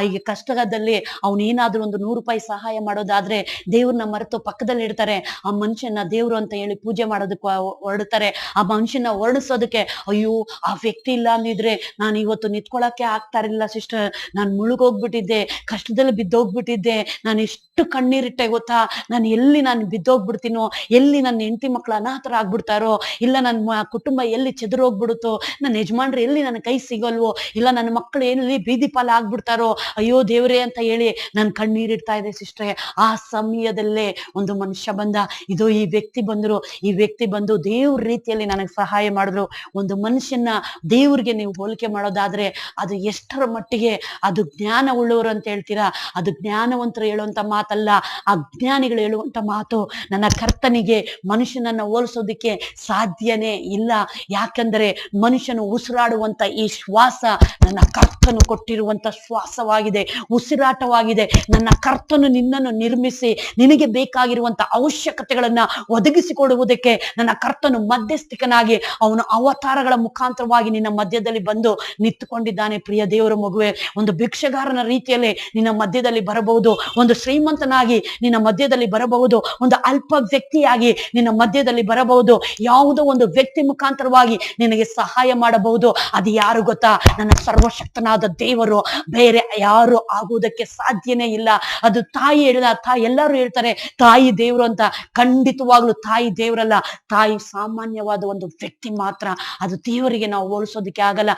ಈಗ ಕಷ್ಟದಲ್ಲಿ ಅವನು ಏನಾದ್ರೂ ಒಂದು ₹100 ಸಹಾಯ ಮಾಡೋದಾದ್ರೆ ದೇವ್ರನ್ನ ಮರೆತು ಪಕ್ಕದಲ್ಲಿ ಇಡ್ತಾರೆ. ಆ ಮನುಷ್ಯನ ದೇವ್ರು ಅಂತ ಹೇಳಿ ಪೂಜೆ ಮಾಡೋದಕ್ಕೆ ಹೊರಡ್ತಾರೆ. ಆ ಮನುಷ್ಯನ ಹೊರಡಿಸೋದಕ್ಕೆ, ಅಯ್ಯೋ ಆ ವ್ಯಕ್ತಿ ಇಲ್ಲ ಅಂದಿದ್ರೆ ನಾನು ಇವತ್ತು ನಿಂತ್ಕೊಳಕ್ಕೆ ಆಗ್ತಾ ಇರಲಿಲ್ಲ ಸಿಸ್ಟರ್, ನಾನು ಮುಳುಗೋಗ್ಬಿಟ್ಟಿದ್ದೆ, ಕಷ್ಟದಲ್ಲಿ ಬಿದ್ದೋಗ್ಬಿಟ್ಟಿದ್ದೆ, ನಾನು ಎಷ್ಟು ಕಣ್ಣೀರಿಟ್ಟೆ ಗೊತ್ತಾ, ನಾನು ಬಿದ್ದೋಗ್ಬಿಡ್ತೀನೋ, ಎಲ್ಲಿ ನನ್ನ ಹೆಂಡತಿ ಮಕ್ಳು ಅನಾಥರಾಗ್ಬಿಡ್ತಾರೋ, ಇಲ್ಲ ನನ್ನ ಕುಟುಂಬ ಎಲ್ಲಿ ಚೆದರೋಗ್ಬಿಡುತ್ತೋ, ನನ್ನ ಯಜಮಾನ್ರು ಎಲ್ಲಿ ನನ್ನ ಕೈ ಸಿಗಲ್ವೋ, ಇಲ್ಲ ನನ್ನ ಮಕ್ಕಳು ಎಲ್ಲಿ ಬೀದಿ ಪಾಲ ಆಗ್ಬಿಡ್ತಾರೋ, ಅಯ್ಯೋ ದೇವ್ರೇ ಅಂತ ಹೇಳಿ ನಾನು ಕಣ್ಣೀರಿಡ್ತಾ ಇದೆ ಸಿಸ್ಟ್ರೆ. ಆ ಸಮಯದಲ್ಲೇ ಒಂದು ಮನುಷ್ಯ ಬಂದ. ಇದು ಈ ವ್ಯಕ್ತಿ ಬಂದ್ರು, ಈ ವ್ಯಕ್ತಿ ಬಂದು ದೇವ್ರ ರೀತಿಯಲ್ಲಿ ನನಗೆ ಸಹಾಯ ಮಾಡಿದ್ರು. ಒಂದು ಮನುಷ್ಯನ ದೇವ್ರಿಗೆ ನೀವು ಹೋಲಿಕೆ ಮಾಡೋದಾದ್ರೆ ಅದು ಎಷ್ಟರ ಮಟ್ಟಿಗೆ ಅದು ಜ್ಞಾನ ಉಳ್ಳವರು ಅಂತ ಹೇಳ್ತೀರಾ, ಅದು ಜ್ಞಾನವಂತರು ಹೇಳುವಂತ ಮಾತಲ್ಲ, ಅಜ್ಞಾನಿಗಳು ಹೇಳುವಂತ ಮಾತು. ನನ್ನ ಕರ್ತನಿಗೆ ಮನುಷ್ಯನನ್ನ ಹೋಲಿಸೋದಿಕ್ಕೆ ಸಾಧ್ಯನೇ ಇಲ್ಲ. ಯಾಕಂದ್ರೆ ಮನುಷ್ಯನು ಉಸಿರಾಡುವಂತ ಈ ಶ್ವಾಸ ನನ್ನ ಕರ್ತನು ಕೊಟ್ಟಿರುವಂತ ಶ್ವಾಸವಾಗಿದೆ, ಉಸಿರಾಟವಾಗಿದೆ. ನನ್ನ ಕರ್ತನು ನಿನ್ನನ್ನು ನಿರ್ಮಿಸಿ ನಿನಗೆ ಬೇಕಾಗಿರುವಂತ ಅವಶ್ಯಕತೆಗಳನ್ನ ಒದಗಿಸಿಕೊಡುವುದಕ್ಕೆ ನನ್ನ ಕರ್ತನು ಮಧ್ಯಸ್ಥಿಕನಾಗಿ ಅವನು ಅವತಾರಗಳ ಮುಖಾಂತರವಾಗಿ ನಿನ್ನ ಮಧ್ಯದಲ್ಲಿ ಬಂದು ನಿಂತುಕೊಂಡಿದ್ದಾನೆ. ಪ್ರಿಯ ದೇವರ ಮಗುವೆ, ಒಂದು ಭಿಕ್ಷಗಾರನ ರೀತಿಯಲ್ಲಿ ನಿನ್ನ ಮಧ್ಯದಲ್ಲಿ ಬರಬಹುದು, ಒಂದು ಶ್ರೀಮಂತನಾಗಿ ನಿನ್ನ ಮಧ್ಯದಲ್ಲಿ ಬರಬಹುದು, ಒಂದು ಅಲ್ಪ ವ್ಯಕ್ತಿಯಾಗಿ ನಿನ್ನ ಮಧ್ಯದಲ್ಲಿ ಬರಬಹುದು. ಯಾವುದೋ ಒಂದು ವ್ಯಕ್ತಿ ಮುಖಾಂತರವಾಗಿ ನಿನಗೆ ಸಹಾಯ ಮಾಡಬಹುದು. ಅದು ಯಾರು ಗೊತ್ತಾ? ನನ್ನ ಸರ್ವಶಕ್ತನಾದ ದೇವರು. ಬೇರೆ ಯಾರು ಆಗುವುದಕ್ಕೆ ಸಾಧ್ಯನೇ ಇಲ್ಲ. ಅದು ತಾಯಿ ಹೇಳಿದ ಎಲ್ಲರೂ ಹೇಳ್ತಾರೆ ತಾಯಿ ದೇವರು ಅಂತ. ಖಂಡಿತವಾಗ್ಲೂ ತಾಯಿ ದೇವರಲ್ಲ, ತಾಯಿ ಸಾಮಾನ್ಯವಾದ ಒಂದು ವ್ಯಕ್ತಿ ಮಾತ್ರ. ಅದು ದೇವರಿಗೆ ನಾವು ಹೋಲಿಸೋದಕ್ಕೆ ಆಗಲ್ಲ.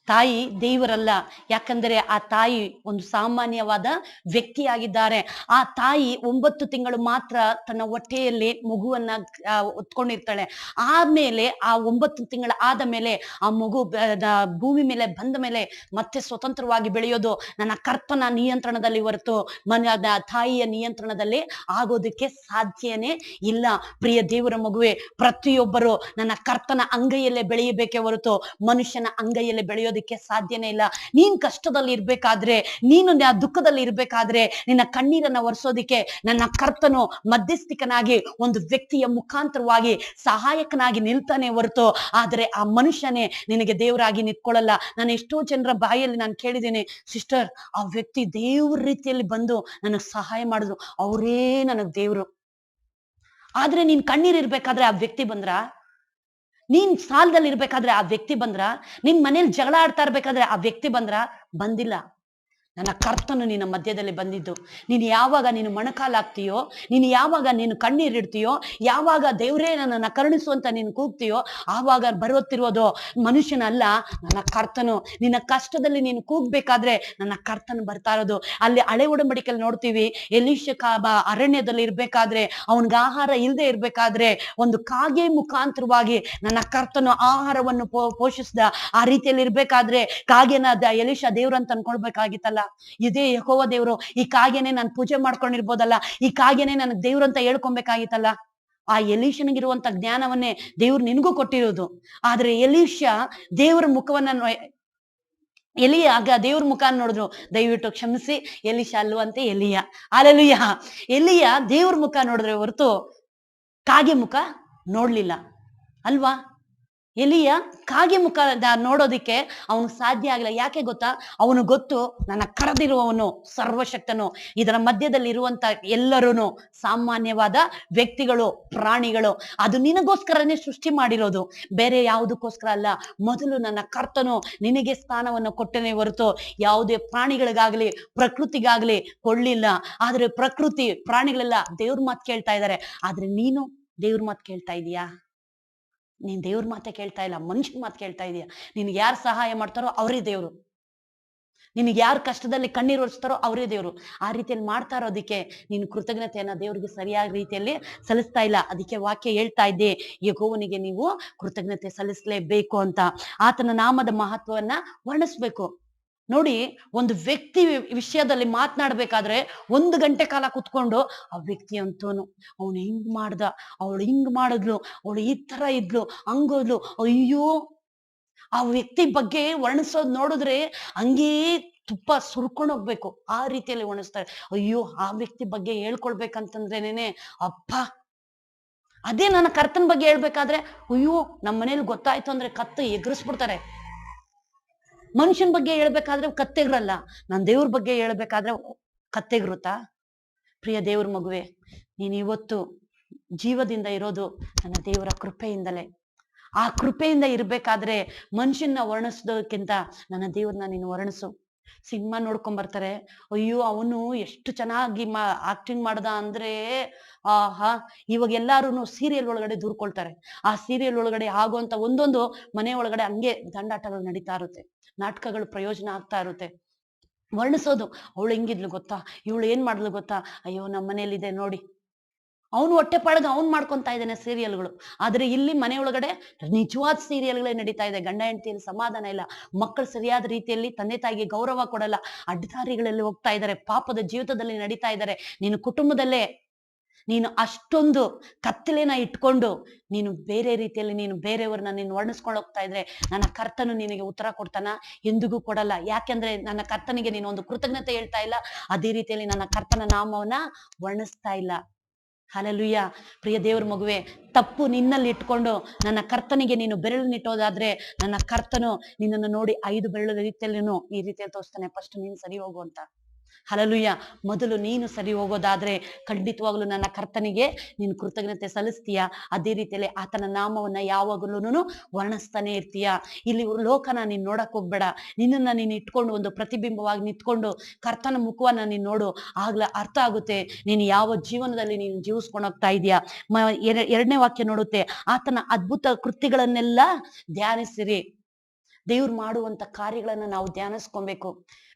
ತಾಯಿ ದೇವರಲ್ಲ, ಯಾಕಂದರೆ ಆ ತಾಯಿ ಒಂದು ಸಾಮಾನ್ಯವಾದ ವ್ಯಕ್ತಿಯಾಗಿದ್ದಾರೆ. ಆ ತಾಯಿ 9 ತಿಂಗಳು ಮಾತ್ರ ತನ್ನ ಹೊಟ್ಟೆಯಲ್ಲಿ ಮಗುವನ್ನ ಹೊತ್ಕೊಂಡಿರ್ತಾಳೆ. ಆಮೇಲೆ ಆ 9 ತಿಂಗಳ ಆದ ಮೇಲೆ ಆ ಮಗು ಭೂಮಿ ಮೇಲೆ ಬಂದ ಮೇಲೆ ಮತ್ತೆ ಸ್ವತಂತ್ರವಾಗಿ ಬೆಳೆಯೋದು ನನ್ನ ಕರ್ತನ ನಿಯಂತ್ರಣದಲ್ಲಿ ಹೊರತು ತಾಯಿಯ ನಿಯಂತ್ರಣದಲ್ಲಿ ಆಗೋದಕ್ಕೆ ಸಾಧ್ಯನೇ ಇಲ್ಲ. ಪ್ರಿಯ ದೇವರ ಮಗುವೆ, ಪ್ರತಿಯೊಬ್ಬರು ನನ್ನ ಕರ್ತನ ಅಂಗೈಯಲ್ಲೇ ಬೆಳೆಯಬೇಕೇ ಹೊರತು ಮನುಷ್ಯನ ಅಂಗೈಯಲ್ಲೇ ಬೆಳೆಯೋದಕ್ಕೆ ಸಾಧ್ಯನೇ ಇಲ್ಲ. ನೀನ್ ಕಷ್ಟದಲ್ಲಿ ಇರ್ಬೇಕಾದ್ರೆ, ನೀನು ದುಃಖದಲ್ಲಿ ಇರ್ಬೇಕಾದ್ರೆ ನಿನ್ನ ಕಣ್ಣೀರನ್ನ ಒರೆಸೋದಿಕ್ಕೆ ನನ್ನ ಕರ್ತನು ಮಧ್ಯಸ್ಥಿಕನಾಗಿ ಒಂದು ವ್ಯಕ್ತಿಯ ಮುಖಾಂತರವಾಗಿ ಸಹಾಯಕನಾಗಿ ನಿಲ್ತಾನೆ ಹೊರತು ಆದ್ರೆ ಆ ಮನುಷ್ಯನೇ ನಿನಗೆ ದೇವರಾಗಿ ನಿಂತ್ಕೊಳ್ಳಲ್ಲ. ನಾನು ಎಷ್ಟೋ ಜನರ ಬಾಯಲ್ಲಿ ನಾನು ಕೇಳಿದ್ದೇನೆ, ಸಿಸ್ಟರ್ ಆ ವ್ಯಕ್ತಿ ದೇವ್ರ ರೀತಿಯಲ್ಲಿ ಬಂದು ನನಗ್ ಸಹಾಯ ಮಾಡಿದ್ರು, ಅವರೇ ನನಗ್ ದೇವ್ರು. ಆದ್ರೆ ನೀನ್ ಕಣ್ಣೀರಿರ್ಬೇಕಾದ್ರೆ ಆ ವ್ಯಕ್ತಿ ಬಂದ್ರ, ನೀನ್ ಸಾಲದಲ್ಲಿ ಇರ್ಬೇಕಾದ್ರೆ ಆ ವ್ಯಕ್ತಿ ಬಂದ್ರ, ನಿನ್ ಮನೇಲಿ ಜಗಳ ಆಡ್ತಾ ಇರ್ಬೇಕಾದ್ರೆ ಆ ವ್ಯಕ್ತಿ ಬಂದ್ರ? ಬಂದಿಲ್ಲ. ನನ್ನ ಕರ್ತನು ನಿನ್ನ ಮಧ್ಯದಲ್ಲಿ ಬಂದಿದ್ದು. ನೀನು ಯಾವಾಗ ನೀನು ಮೊಣಕಾಲಾಗ್ತೀಯೋ, ನೀನು ಯಾವಾಗ ನೀನು ಕಣ್ಣೀರಿಡ್ತೀಯೋ, ಯಾವಾಗ ದೇವರೇ ನನ್ನನ್ನ ಕರುಣಿಸುವಂತ ನೀನು ಕೂಗ್ತೀಯೋ, ಆವಾಗ ಬರುತ್ತಿರೋದು ಮನುಷ್ಯನಲ್ಲ, ನನ್ನ ಕರ್ತನು. ನಿನ್ನ ಕಷ್ಟದಲ್ಲಿ ನೀನು ಕೂಗ್ಬೇಕಾದ್ರೆ ನನ್ನ ಕರ್ತನು ಬರ್ತಾ ಇರೋದು. ಅಲ್ಲಿ ಹಳೆ ಒಡಂಬಡಿಕೆಯಲ್ಲಿ ನೋಡ್ತೀವಿ, ಎಲೀಷ ಅರಣ್ಯದಲ್ಲಿ ಇರ್ಬೇಕಾದ್ರೆ, ಅವನ್ಗೆ ಆಹಾರ ಇಲ್ಲದೆ ಇರ್ಬೇಕಾದ್ರೆ ಒಂದು ಕಾಗೆ ಮುಖಾಂತರವಾಗಿ ನನ್ನ ಕರ್ತನು ಆಹಾರವನ್ನು ಪೋಷಿಸಿದ. ಆ ರೀತಿಯಲ್ಲಿ ಇರ್ಬೇಕಾದ್ರೆ ಕಾಗೆನ ಎಲೀಷ ದೇವ್ರಂತ ಅನ್ಕೊಳ್ಬೇಕಾಗಿತ್ತಲ್ಲ. ಇದೇ ಯೆಹೋವ ದೇವ್ರು. ಈ ಕಾಗೆನೆ ನಾನು ಪೂಜೆ ಮಾಡ್ಕೊಂಡಿರ್ಬೋದಲ್ಲ, ಈ ಕಾಗೆನೆ ನನಗ್ ದೇವ್ರು ಅಂತ ಹೇಳ್ಕೊಬೇಕಾಗಿತ್ತಲ್ಲ. ಆ ಎಲೀಷನಿಗಿರುವಂತ ಜ್ಞಾನವನ್ನೇ ದೇವ್ರು ನಿನಗೂ ಕೊಟ್ಟಿರೋದು. ಆದ್ರೆ ಎಲೀಷ ದೇವರ ಮುಖವನ್ನ ಆಗ ದೇವ್ರ ಮುಖ ನೋಡಿದ್ರು. ದಯವಿಟ್ಟು ಕ್ಷಮಿಸಿ, ಎಲೀಷ ಅಲ್ವಂತೆ ಎಲಿಯ. ಅಲ್ಲೆಲೂಯ. ಎಲಿಯ ದೇವ್ರ ಮುಖ ನೋಡಿದ್ರೆ ಹೊರತು ಕಾಗೆ ಮುಖ ನೋಡ್ಲಿಲ್ಲ ಅಲ್ವಾ? ಎಲಿಯ ಕಾಗೆ ಮುಖ ನೋಡೋದಿಕ್ಕೆ ಅವನು ಸಾಧ್ಯ ಆಗಿಲ್ಲ. ಯಾಕೆ ಗೊತ್ತಾ? ಅವನು ಗೊತ್ತು, ನನ್ನ ಕರೆದಿರುವವನು ಸರ್ವಶಕ್ತನು. ಇದರ ಮಧ್ಯದಲ್ಲಿ ಇರುವಂತ ಎಲ್ಲರೂ ಸಾಮಾನ್ಯವಾದ ವ್ಯಕ್ತಿಗಳು, ಪ್ರಾಣಿಗಳು. ಅದು ನಿನಗೋಸ್ಕರನೇ ಸೃಷ್ಟಿ ಮಾಡಿರೋದು, ಬೇರೆ ಯಾವುದಕ್ಕೋಸ್ಕರ ಅಲ್ಲ. ಮೊದಲು ನನ್ನ ಕರ್ತನು ನಿನಗೆ ಸ್ಥಾನವನ್ನು ಕೊಟ್ಟನೇ ಹೊರತು ಯಾವುದೇ ಪ್ರಾಣಿಗಳಿಗಾಗ್ಲಿ ಪ್ರಕೃತಿಗಾಗ್ಲಿ ಕೊಳ್ಳಿಲ್ಲ. ಆದ್ರೆ ಪ್ರಕೃತಿ ಪ್ರಾಣಿಗಳೆಲ್ಲ ದೇವ್ರ ಮಾತು ಕೇಳ್ತಾ ಇದ್ದಾರೆ. ಆದ್ರೆ ನೀನು ದೇವ್ರ ಮಾತು ಕೇಳ್ತಾ ಇದೀಯಾ? ನೀನ್ ದೇವ್ರ ಮಾತೆ ಕೇಳ್ತಾ ಇಲ್ಲ, ಮನುಷ್ಯನ ಮಾತು ಕೇಳ್ತಾ ಇದೀಯ. ನಿನ್ಗೆ ಯಾರು ಸಹಾಯ ಮಾಡ್ತಾರೋ ಅವರೇ ದೇವ್ರು, ನಿನಗೆ ಯಾರು ಕಷ್ಟದಲ್ಲಿ ಕಣ್ಣೀರು ಒರೆಸ್ತಾರೋ ಅವರೇ ದೇವ್ರು. ಆ ರೀತಿಯಲ್ಲಿ ಮಾಡ್ತಾ ಇರೋದಕ್ಕೆ ನೀನು ಕೃತಜ್ಞತೆಯನ್ನ ದೇವ್ರಿಗೆ ಸರಿಯಾದ ರೀತಿಯಲ್ಲಿ ಸಲ್ಲಿಸ್ತಾ ಇಲ್ಲ. ಅದಕ್ಕೆ ವಾಕ್ಯ ಹೇಳ್ತಾ ಇದ್ದೆ, ಯೆಹೋವನಿಗೆ ನೀವು ಕೃತಜ್ಞತೆ ಸಲ್ಲಿಸಲೇಬೇಕು ಅಂತ. ಆತನ ನಾಮದ ಮಹತ್ವವನ್ನ ವರ್ಣಿಸ್ಬೇಕು. ನೋಡಿ, ಒಂದು ವ್ಯಕ್ತಿ ವಿಷಯದಲ್ಲಿ ಮಾತನಾಡ್ಬೇಕಾದ್ರೆ 1 ಗಂಟೆ ಕಾಲ ಕುತ್ಕೊಂಡು ಆ ವ್ಯಕ್ತಿ ಅಂತವನು, ಅವನು ಹಿಂಗ್ ಮಾಡ್ದ, ಅವಳು ಹಿಂಗ್ ಮಾಡಿದ್ಲು, ಅವಳು ಈ ತರ ಇದ್ಲು, ಹಂಗೋದ್ಲು, ಅಯ್ಯೋ, ಆ ವ್ಯಕ್ತಿ ಬಗ್ಗೆ ವರ್ಣಿಸೋದ್ ನೋಡಿದ್ರೆ ಹಂಗೇ ತುಪ್ಪ ಸುರ್ಕೊಂಡು ಹೋಗ್ಬೇಕು. ಆ ರೀತಿಯಲ್ಲಿ ವರ್ಣಿಸ್ತಾರೆ. ಅಯ್ಯೋ, ಆ ವ್ಯಕ್ತಿ ಬಗ್ಗೆ ಹೇಳ್ಕೊಳ್ಬೇಕಂತಂದ್ರೇನೆ ಅಪ್ಪ. ಅದೇ ನನ್ನ ಕರ್ತನ ಬಗ್ಗೆ ಹೇಳ್ಬೇಕಾದ್ರೆ, ಅಯ್ಯೋ, ನಮ್ಮ ಮನೇಲಿ ಗೊತ್ತಾಯ್ತು ಅಂದ್ರೆ ಕತ್ತು ಎಗರಿಸ್ಬಿಡ್ತಾರೆ. ಮನುಷ್ಯನ ಬಗ್ಗೆ ಹೇಳ್ಬೇಕಾದ್ರೆ ಕತ್ತೆಗ್ರಲ್ಲ, ನಾನ್ ದೇವ್ರ ಬಗ್ಗೆ ಹೇಳ್ಬೇಕಾದ್ರೆ ಕತ್ತೆಗ್ರುತ್ತಾ? ಪ್ರಿಯ ದೇವ್ರ ಮಗುವೆ, ನೀನ್ ಇವತ್ತು ಜೀವದಿಂದ ಇರೋದು ನನ್ನ ದೇವರ ಕೃಪೆಯಿಂದಲೇ. ಆ ಕೃಪೆಯಿಂದ ಇರ್ಬೇಕಾದ್ರೆ ಮನುಷ್ಯನ ವರ್ಣಿಸೋದಕ್ಕಿಂತ ನನ್ನ ದೇವ್ರನ್ನ ನೀನು ವರ್ಣಿಸು. ಸಿನಿಮಾ ನೋಡ್ಕೊಂಡ್ ಬರ್ತಾರೆ. ಅಯ್ಯೋ ಅವನು ಎಷ್ಟು ಚೆನ್ನಾಗಿ ಆಕ್ಟಿಂಗ್ ಮಾಡ್ದ ಅಂದ್ರೆ ಆಹಾ, ಇವಾಗ ಎಲ್ಲಾರು ಸೀರಿಯಲ್ ಒಳಗಡೆ ದೂರ್ಕೊಳ್ತಾರೆ. ಆ ಸೀರಿಯಲ್ ಒಳಗಡೆ ಆಗುವಂತ ಒಂದೊಂದು ಮನೆ ಒಳಗಡೆ ಹಂಗೆ ದಂಡಾಟಗಳು ನಡೀತಾ ಇರುತ್ತೆ, ನಾಟಕಗಳು ಪ್ರಯೋಜನ ಆಗ್ತಾ ಇರುತ್ತೆ. ವರ್ಣಿಸೋದು, ಅವಳು ಹೆಂಗಿದ್ಲು ಗೊತ್ತಾ, ಇವಳು ಏನ್ ಮಾಡಿದ್ಲು ಗೊತ್ತಾ, ಅಯ್ಯೋ ನಮ್ಮ ಮನೇಲಿದೆ ನೋಡಿ. ಅವನು ಹೊಟ್ಟೆ ಪಾಡ್ಗೆ ಅವ್ನು ಮಾಡ್ಕೊಂತಾ ಇದ್ದಾನೆ ಸೀರಿಯಲ್ಗಳು. ಆದ್ರೆ ಇಲ್ಲಿ ಮನೆ ಒಳಗಡೆ ನಿಜವಾದ ಸೀರಿಯಲ್ಗಳೇ ನಡೀತಾ ಇದೆ. ಗಂಡ ಹೆಂಡತಿಯಲ್ಲಿ ಸಮಾಧಾನ ಇಲ್ಲ, ಮಕ್ಕಳು ಸರಿಯಾದ ರೀತಿಯಲ್ಲಿ ತಂದೆ ತಾಯಿಗೆ ಗೌರವ ಕೊಡಲ್ಲ, ಅಡ್ಡದಾರಿಗಳಲ್ಲಿ ಹೋಗ್ತಾ ಇದ್ದಾರೆ, ಪಾಪದ ಜೀವಿತದಲ್ಲಿ ನಡೀತಾ ಇದ್ದಾರೆ. ನೀನು ಕುಟುಂಬದಲ್ಲೇ ನೀನು ಅಷ್ಟೊಂದು ಕತ್ತಲೆನ ಇಟ್ಕೊಂಡು ನೀನು ಬೇರೆ ರೀತಿಯಲ್ಲಿ ನೀನು ಬೇರೆಯವ್ರನ್ನ ನೀನು ವರ್ಣಿಸ್ಕೊಂಡು ಹೋಗ್ತಾ ಇದ್ರೆ ನನ್ನ ಕರ್ತನು ನಿನಗೆ ಉತ್ತರ ಕೊಡ್ತಾನ? ಎಂದಿಗೂ ಕೊಡಲ್ಲ. ಯಾಕೆಂದ್ರೆ ನನ್ನ ಕರ್ತನಿಗೆ ನೀನು ಒಂದು ಕೃತಜ್ಞತೆ ಹೇಳ್ತಾ ಇಲ್ಲ, ಅದೇ ರೀತಿಯಲ್ಲಿ ನನ್ನ ಕರ್ತನ ನಾಮವನ್ನ ವರ್ಣಿಸ್ತಾ ಇಲ್ಲ. ಹಲ್ಲೆಲೂಯಾ. ಪ್ರಿಯ ದೇವ್ರ ಮಗುವೆ, ತಪ್ಪು ನಿನ್ನಲ್ಲಿ ಇಟ್ಕೊಂಡು ನನ್ನ ಕರ್ತನಿಗೆ ನೀನು ಬೆರಳನ್ನಿಟ್ಟೋದಾದ್ರೆ ನನ್ನ ಕರ್ತನು ನಿನ್ನನ್ನು ನೋಡಿ 5 ಬೆರಳು ರೀತಿಯಲ್ಲಿನೂ ಈ ರೀತಿಯಲ್ಲಿ ತೋರಿಸ್ತಾನೆ. ಫಸ್ಟ್ ನೀನು ಸರಿ ಹೋಗು ಅಂತ. ಹಲ್ಲೆಲೂಯಾ. ಮೊದಲು ನೀನು ಸರಿ ಹೋಗೋದಾದ್ರೆ ಖಂಡಿತವಾಗ್ಲೂ ನನ್ನ ಕರ್ತನಿಗೆ ನೀನು ಕೃತಜ್ಞತೆ ಸಲ್ಲಿಸ್ತೀಯ. ಅದೇ ರೀತಿಯಲ್ಲಿ ಆತನ ನಾಮವನ್ನ ಯಾವಾಗಲೂ ವರ್ಣಿಸ್ತಾನೆ ಇರ್ತೀಯ. ಇಲ್ಲಿ ಲೋಕನ ನೀನ್ ನೋಡಕ್ ಹೋಗ್ಬೇಡ, ನಿನ್ನನ್ನ ನೀನು ಇಟ್ಕೊಂಡು ಒಂದು ಪ್ರತಿಬಿಂಬವಾಗಿ ನಿಂತ್ಕೊಂಡು ಕರ್ತನ ಮುಖವನ್ನ ನೀನ್ ನೋಡು. ಆಗ್ಲೇ ಅರ್ಥ ಆಗುತ್ತೆ ನೀನು ಯಾವ ಜೀವನದಲ್ಲಿ ನೀನು ಜೀವಿಸ್ಕೊಂಡು ಹೋಗ್ತಾ ಇದೀಯಾ. ಎರಡನೇ ವಾಕ್ಯ ನೋಡುತ್ತೆ, ಆತನ ಅದ್ಭುತ ಕೃತ್ಯಗಳನ್ನೆಲ್ಲ ಧ್ಯಾನಿಸಿರಿ. ದೇವ್ರು ಮಾಡುವಂತ ಕಾರ್ಯಗಳನ್ನ ನಾವು ಧ್ಯಾನಿಸ್ಕೊಬೇಕು.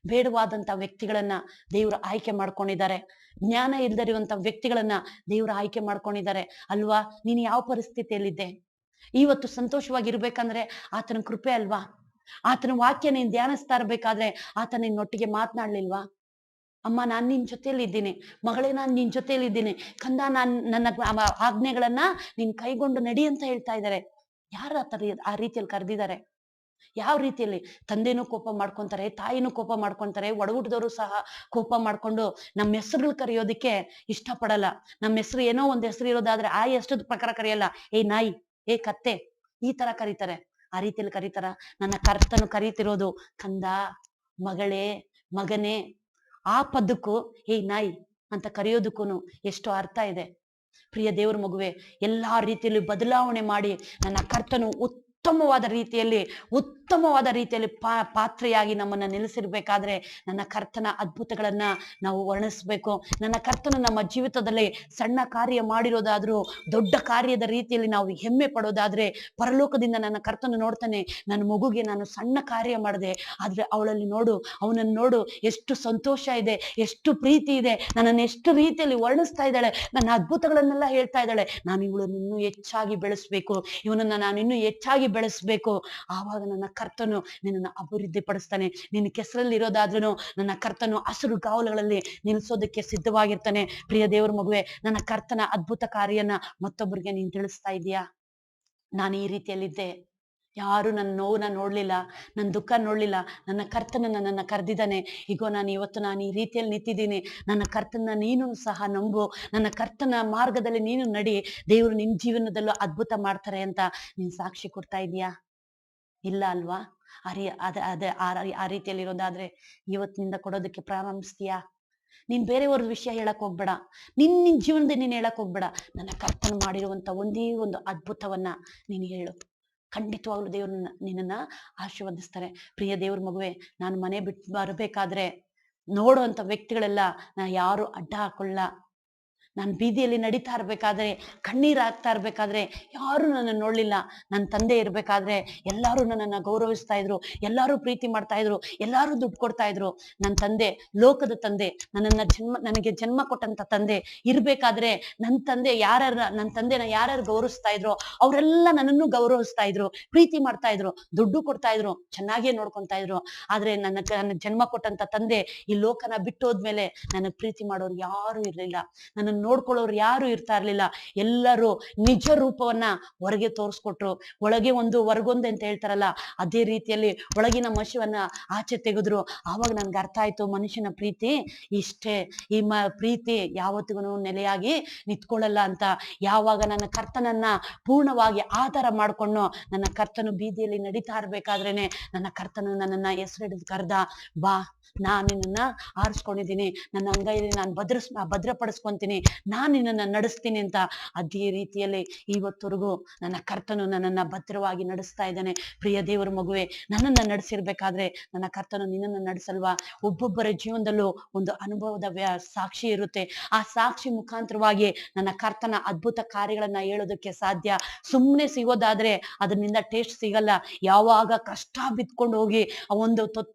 ಬೇಡವಾದಂತ ವ್ಯಕ್ತಿಗಳನ್ನ ದೇವ್ರು ಆಯ್ಕೆ ಮಾಡ್ಕೊಂಡಿದ್ದಾರೆ. ಜ್ಞಾನ ಇಲ್ದಿರುವಂತ ವ್ಯಕ್ತಿಗಳನ್ನ ದೇವ್ರು ಆಯ್ಕೆ ಮಾಡ್ಕೊಂಡಿದ್ದಾರೆ ಅಲ್ವಾ. ನೀನು ಯಾವ ಪರಿಸ್ಥಿತಿಯಲ್ಲಿದ್ದೆ? ಇವತ್ತು ಸಂತೋಷವಾಗಿರ್ಬೇಕಂದ್ರೆ ಆತನ ಕೃಪೆ ಅಲ್ವಾ. ಆತನ ವಾಕ್ಯ ನೀನ್ ಧ್ಯಾನಿಸ್ತಾ ಇರ್ಬೇಕಾದ್ರೆ ಆತ ನಿನ್ನೊಟ್ಟಿಗೆ ಮಾತನಾಡ್ಲಿಲ್ವಾ? ಅಮ್ಮ ನಾನ್ ನಿನ್ ಜೊತೆಯಲ್ಲಿ ಇದ್ದೀನಿ, ಮಗಳೇ ನಾನ್ ನಿನ್ ಜೊತೆಯಲ್ಲಿ ಇದ್ದೀನಿ, ಕಂದ ನನ್ನ ಆಜ್ಞೆಗಳನ್ನ ನೀನ್ ಕೈಗೊಂಡು ನಡಿ ಅಂತ ಹೇಳ್ತಾ ಇದ್ದಾರೆ. ಯಾರು ಆ ರೀತಿಯಲ್ಲಿ ಕರೆದಿದ್ದಾರೆ? ಯಾವ ರೀತಿಯಲ್ಲಿ? ತಂದೆನೂ ಕೋಪ ಮಾಡ್ಕೊಂತಾರೆ, ತಾಯಿನೂ ಕೋಪ ಮಾಡ್ಕೊಂತಾರೆ, ಒಡಹುಟ್ಟಿದವರು ಸಹ ಕೋಪ ಮಾಡ್ಕೊಂಡು ನಮ್ಮ ಹೆಸರುಗಳು ಕರೆಯೋದಿಕ್ಕೆ ಇಷ್ಟಪಡಲ್ಲ. ನಮ್ಮ ಹೆಸರು ಏನೋ ಒಂದ್ ಹೆಸರು ಇರೋದಾದ್ರೆ ಆ ಹೆಸರು ಪ್ರಕಾರ ಕರೆಯಲ್ಲ. ಏ ನಾಯಿ, ಏ ಕತ್ತೆ, ಈ ತರ ಕರೀತಾರೆ. ಆ ರೀತಿಯಲ್ಲಿ ಕರೀತಾರ? ನನ್ನ ಕರ್ತನು ಕರೀತಿರೋದು ಕಂದ, ಮಗಳೇ, ಮಗನೇ. ಆ ಪದಕ್ಕೂ ಏ ನಾಯಿ ಅಂತ ಕರೆಯೋದಕ್ಕೂ ಎಷ್ಟು ಅರ್ಥ ಇದೆ. ಪ್ರಿಯ ದೇವ್ರ ಮಗುವೆ, ಎಲ್ಲಾ ರೀತಿಯಲ್ಲಿ ಬದಲಾವಣೆ ಮಾಡಿ ನನ್ನ ಕರ್ತನು ಉತ್ತಮವಾದ ರೀತಿಯಲ್ಲಿ ಪಾತ್ರೆಯಾಗಿ ನಮ್ಮನ್ನ ನಿಲ್ಲಿಸಿರ್ಬೇಕಾದ್ರೆ ನನ್ನ ಕರ್ತನ ಅದ್ಭುತಗಳನ್ನ ನಾವು ವರ್ಣಿಸ್ಬೇಕು. ನನ್ನ ಕರ್ತನು ನಮ್ಮ ಜೀವಿತದಲ್ಲಿ ಸಣ್ಣ ಕಾರ್ಯ ಮಾಡಿರೋದಾದ್ರೂ ದೊಡ್ಡ ಕಾರ್ಯದ ರೀತಿಯಲ್ಲಿ ನಾವು ಹೆಮ್ಮೆ ಪಡೋದಾದ್ರೆ ಪರಲೋಕದಿಂದ ನನ್ನ ಕರ್ತನು ನೋಡ್ತಾನೆ, ನನ್ನ ಮಗುಗೆ ನಾನು ಸಣ್ಣ ಕಾರ್ಯ ಮಾಡಿದೆ, ಆದ್ರೆ ಅವಳಲ್ಲಿ ನೋಡು, ಅವನನ್ನು ನೋಡು, ಎಷ್ಟು ಸಂತೋಷ ಇದೆ, ಎಷ್ಟು ಪ್ರೀತಿ ಇದೆ, ನನ್ನನ್ನು ಎಷ್ಟು ರೀತಿಯಲ್ಲಿ ವರ್ಣಿಸ್ತಾ ಇದ್ದಾಳೆ, ನನ್ನ ಅದ್ಭುತಗಳನ್ನೆಲ್ಲ ಹೇಳ್ತಾ ಇದ್ದಾಳೆ. ನಾನು ಇವಳನ್ನು ಇನ್ನೂ ಹೆಚ್ಚಾಗಿ ಬೆಳೆಸ್ಬೇಕು, ಇವನನ್ನ ನಾನು ಇನ್ನೂ ಹೆಚ್ಚಾಗಿ ಬೆಳೆಸ್ಬೇಕು. ಆವಾಗ ನನ್ನ ಕರ್ತನು ನಿನ್ನನ್ನು ಅಭಿವೃದ್ಧಿ ಪಡಿಸ್ತಾನೆ. ನಿನ್ನ ಕೆಸರಲ್ಲಿ ಇರೋದಾದ್ರೂ ನನ್ನ ಕರ್ತನು ಹಸಿರು ಗಾವಲುಗಳಲ್ಲಿ ನಿಲ್ಸೋದಕ್ಕೆ ಸಿದ್ಧವಾಗಿರ್ತಾನೆ. ಪ್ರಿಯ ದೇವ್ರ ಮಗುವೆ, ನನ್ನ ಕರ್ತನ ಅದ್ಭುತ ಕಾರ್ಯನ ಮತ್ತೊಬ್ಬರಿಗೆ ನೀನ್ ತಿಳಿಸ್ತಾ ಇದೀಯಾ? ನಾನು ಈ ರೀತಿಯಲ್ಲಿದ್ದೆ, ಯಾರು ನನ್ನ ನೋವನ್ನ ನೋಡ್ಲಿಲ್ಲ, ನನ್ನ ದುಃಖ ನೋಡ್ಲಿಲ್ಲ, ನನ್ನ ಕರ್ತನ ನನ್ನನ್ನ ಕರೆದಿದ್ದಾನೆ. ಈಗೋ ನಾನು ಈ ರೀತಿಯಲ್ಲಿ ನಿಂತಿದ್ದೀನಿ. ನನ್ನ ಕರ್ತನ ನೀನು ಸಹ ನಂಬು, ನನ್ನ ಕರ್ತನ ಮಾರ್ಗದಲ್ಲಿ ನೀನು ನಡಿ, ದೇವರು ನಿನ್ ಜೀವನದಲ್ಲೂ ಅದ್ಭುತ ಮಾಡ್ತಾರೆ ಅಂತ ನೀನ್ ಸಾಕ್ಷಿ ಕೊಡ್ತಾ ಇದೀಯಾ? ಇಲ್ಲ ಅಲ್ವಾ? ಆ ರೀತಿಯಲ್ಲಿ ಇರೋದಾದ್ರೆ ಇವತ್ತಿನಿಂದ ಕೊಡೋದಕ್ಕೆ ಪ್ರಾರಂಭಿಸ್ತೀಯಾ? ನೀನ್ ಬೇರೆಯವ್ರ ವಿಷಯ ಹೇಳಕ್ ಹೋಗ್ಬೇಡ, ನಿನ್ ಜೀವನದಲ್ಲಿ ನೀನ್ ಹೇಳಕ್ ಹೋಗ್ಬೇಡ. ನನ್ನ ಕರ್ತನ ಮಾಡಿರುವಂತ ಒಂದೇ ಒಂದು ಅದ್ಭುತವನ್ನ ನೀನು ಹೇಳು. ಖಂಡಿತವಾಗ್ಲೂ ದೇವ್ರು ನಿನ್ನನ್ನ ಆಶೀರ್ವದಿಸ್ತಾರೆ. ಪ್ರಿಯ ದೇವ್ರ ಮಗುವೆ, ನಾನು ಮನೆ ಬಿಟ್ಟು ಬರ್ಬೇಕಾದ್ರೆ ನೋಡುವಂತ ವ್ಯಕ್ತಿಗಳೆಲ್ಲ ನಾ ಯಾರು ಅಡ್ಡ ಹಾಕೊಳ್ಳ. ನಾನು ಬೀದಿಯಲ್ಲಿ ನಡೀತಾ ಇರ್ಬೇಕಾದ್ರೆ, ಕಣ್ಣೀರ್ ಹಾಕ್ತಾ ಇರ್ಬೇಕಾದ್ರೆ ಯಾರು ನನ್ನ ನೋಡ್ಲಿಲ್ಲ. ನನ್ನ ತಂದೆ ಇರ್ಬೇಕಾದ್ರೆ ಎಲ್ಲಾರು ನನ್ನನ್ನ ಗೌರವಿಸ್ತಾ ಇದ್ರು, ಎಲ್ಲಾರು ಪ್ರೀತಿ ಮಾಡ್ತಾ ಇದ್ರು, ಎಲ್ಲಾರು ದುಡ್ಡು ಕೊಡ್ತಾ ಇದ್ರು. ನನ್ನ ತಂದೆ, ಲೋಕದ ತಂದೆ, ನನಗೆ ಜನ್ಮ ಕೊಟ್ಟಂತ ತಂದೆ ಇರ್ಬೇಕಾದ್ರೆ ನನ್ನ ತಂದೆನ ಯಾರ್ಯಾರು ಗೌರವಿಸ್ತಾ ಇದ್ರು ಅವರೆಲ್ಲ ನನ್ನನ್ನು ಗೌರವಿಸ್ತಾ ಇದ್ರು, ಪ್ರೀತಿ ಮಾಡ್ತಾ ಇದ್ರು, ದುಡ್ಡು ಕೊಡ್ತಾ ಇದ್ರು, ಚೆನ್ನಾಗೇ ನೋಡ್ಕೊಂತಾ ಇದ್ರು. ಆದ್ರೆ ನನ್ನ ಜನ್ಮ ಕೊಟ್ಟಂತ ತಂದೆ ಈ ಲೋಕನ ಬಿಟ್ಟು ಹೋದ್ಮೇಲೆ ನನಗ್ ಪ್ರೀತಿ ಮಾಡೋರು ಯಾರು ಇರ್ಲಿಲ್ಲ, ನನ್ನ ನೋಡ್ಕೊಳ್ಳೋರು ಯಾರು ಇರ್ತಾ ಇರ್ಲಿಲ್ಲ. ಎಲ್ಲರೂ ನಿಜ ರೂಪವನ್ನ ಹೊರಗೆ ತೋರಿಸ್ಕೊಟ್ರು. ಒಳಗೆ ಒಂದು ಹೊರಗೊಂದು ಅಂತ ಹೇಳ್ತಾರಲ್ಲ, ಅದೇ ರೀತಿಯಲ್ಲಿ ಒಳಗಿನ ಮನುಷ್ಯವನ್ನ ಆಚೆ ತೆಗೆದ್ರು. ಆವಾಗ ನನ್ಗೆ ಅರ್ಥ ಆಯ್ತು, ಮನುಷ್ಯನ ಪ್ರೀತಿ ಇಷ್ಟೇ, ಈ ಪ್ರೀತಿ ಯಾವತ್ತಿಗೂ ನೆಲೆಯಾಗಿ ನಿಂತ್ಕೊಳ್ಳಲ್ಲ ಅಂತ. ಯಾವಾಗ ನನ್ನ ಕರ್ತನನ್ನ ಪೂರ್ಣವಾಗಿ ಆಧಾರ ಮಾಡ್ಕೊಂಡು ನನ್ನ ಕರ್ತನು ಬೀದಿಯಲ್ಲಿ ನಡೀತಾ ಇರ್ಬೇಕಾದ್ರೇನೆ ನನ್ನ ಕರ್ತನು ನನ್ನನ್ನ ಹೆಸರಿಡಿದು ಕರೆದ, ಬಾ, ನಾನು ನಿನ್ನನ್ನ ಆರಿಸ್ಕೊಂಡಿದ್ದೀನಿ, ನನ್ನ ಅಂಗೈಯಲ್ಲಿ ನಾನು ಭದ್ರಪಡಿಸ್ಕೊಂತೀನಿ, ನಾನು ನಿನ್ನನ್ನು ನಡೆಸ್ತೀನಿ ಅಂತ ಅದೇ ರೀತಿಯಲ್ಲಿ ಇವತ್ತವರೆಗೂ ನನ್ನ ಕರ್ತನು ನನ್ನನ್ನ ಭದ್ರವಾಗಿ ನಡೆಸ್ತಾ ಇದ್ದಾನೆ. ಪ್ರಿಯ ದೇವರ ಮಗುವೆ, ನನ್ನನ್ನ ನಡೆಸಿರ್ಬೇಕಾದ್ರೆ ನನ್ನ ಕರ್ತನು ನಿನ್ನನ್ನು ನಡೆಸಲ್ವಾ? ಒಬ್ಬೊಬ್ಬರ ಜೀವನದಲ್ಲೂ ಒಂದು ಅನುಭವದ ಸಾಕ್ಷಿ ಇರುತ್ತೆ. ಆ ಸಾಕ್ಷಿ ಮುಖಾಂತರವಾಗಿ ನನ್ನ ಕರ್ತನ ಅದ್ಭುತ ಕಾರ್ಯಗಳನ್ನ ಹೇಳೋದಕ್ಕೆ ಸಾಧ್ಯ. ಸುಮ್ಮನೆ ಸಿಗೋದಾದ್ರೆ ಅದರಿಂದ ಟೇಸ್ಟ್ ಸಿಗಲ್ಲ. ಯಾವಾಗ ಕಷ್ಟ ಬಿತ್ಕೊಂಡು ಹೋಗಿ ಒಂದು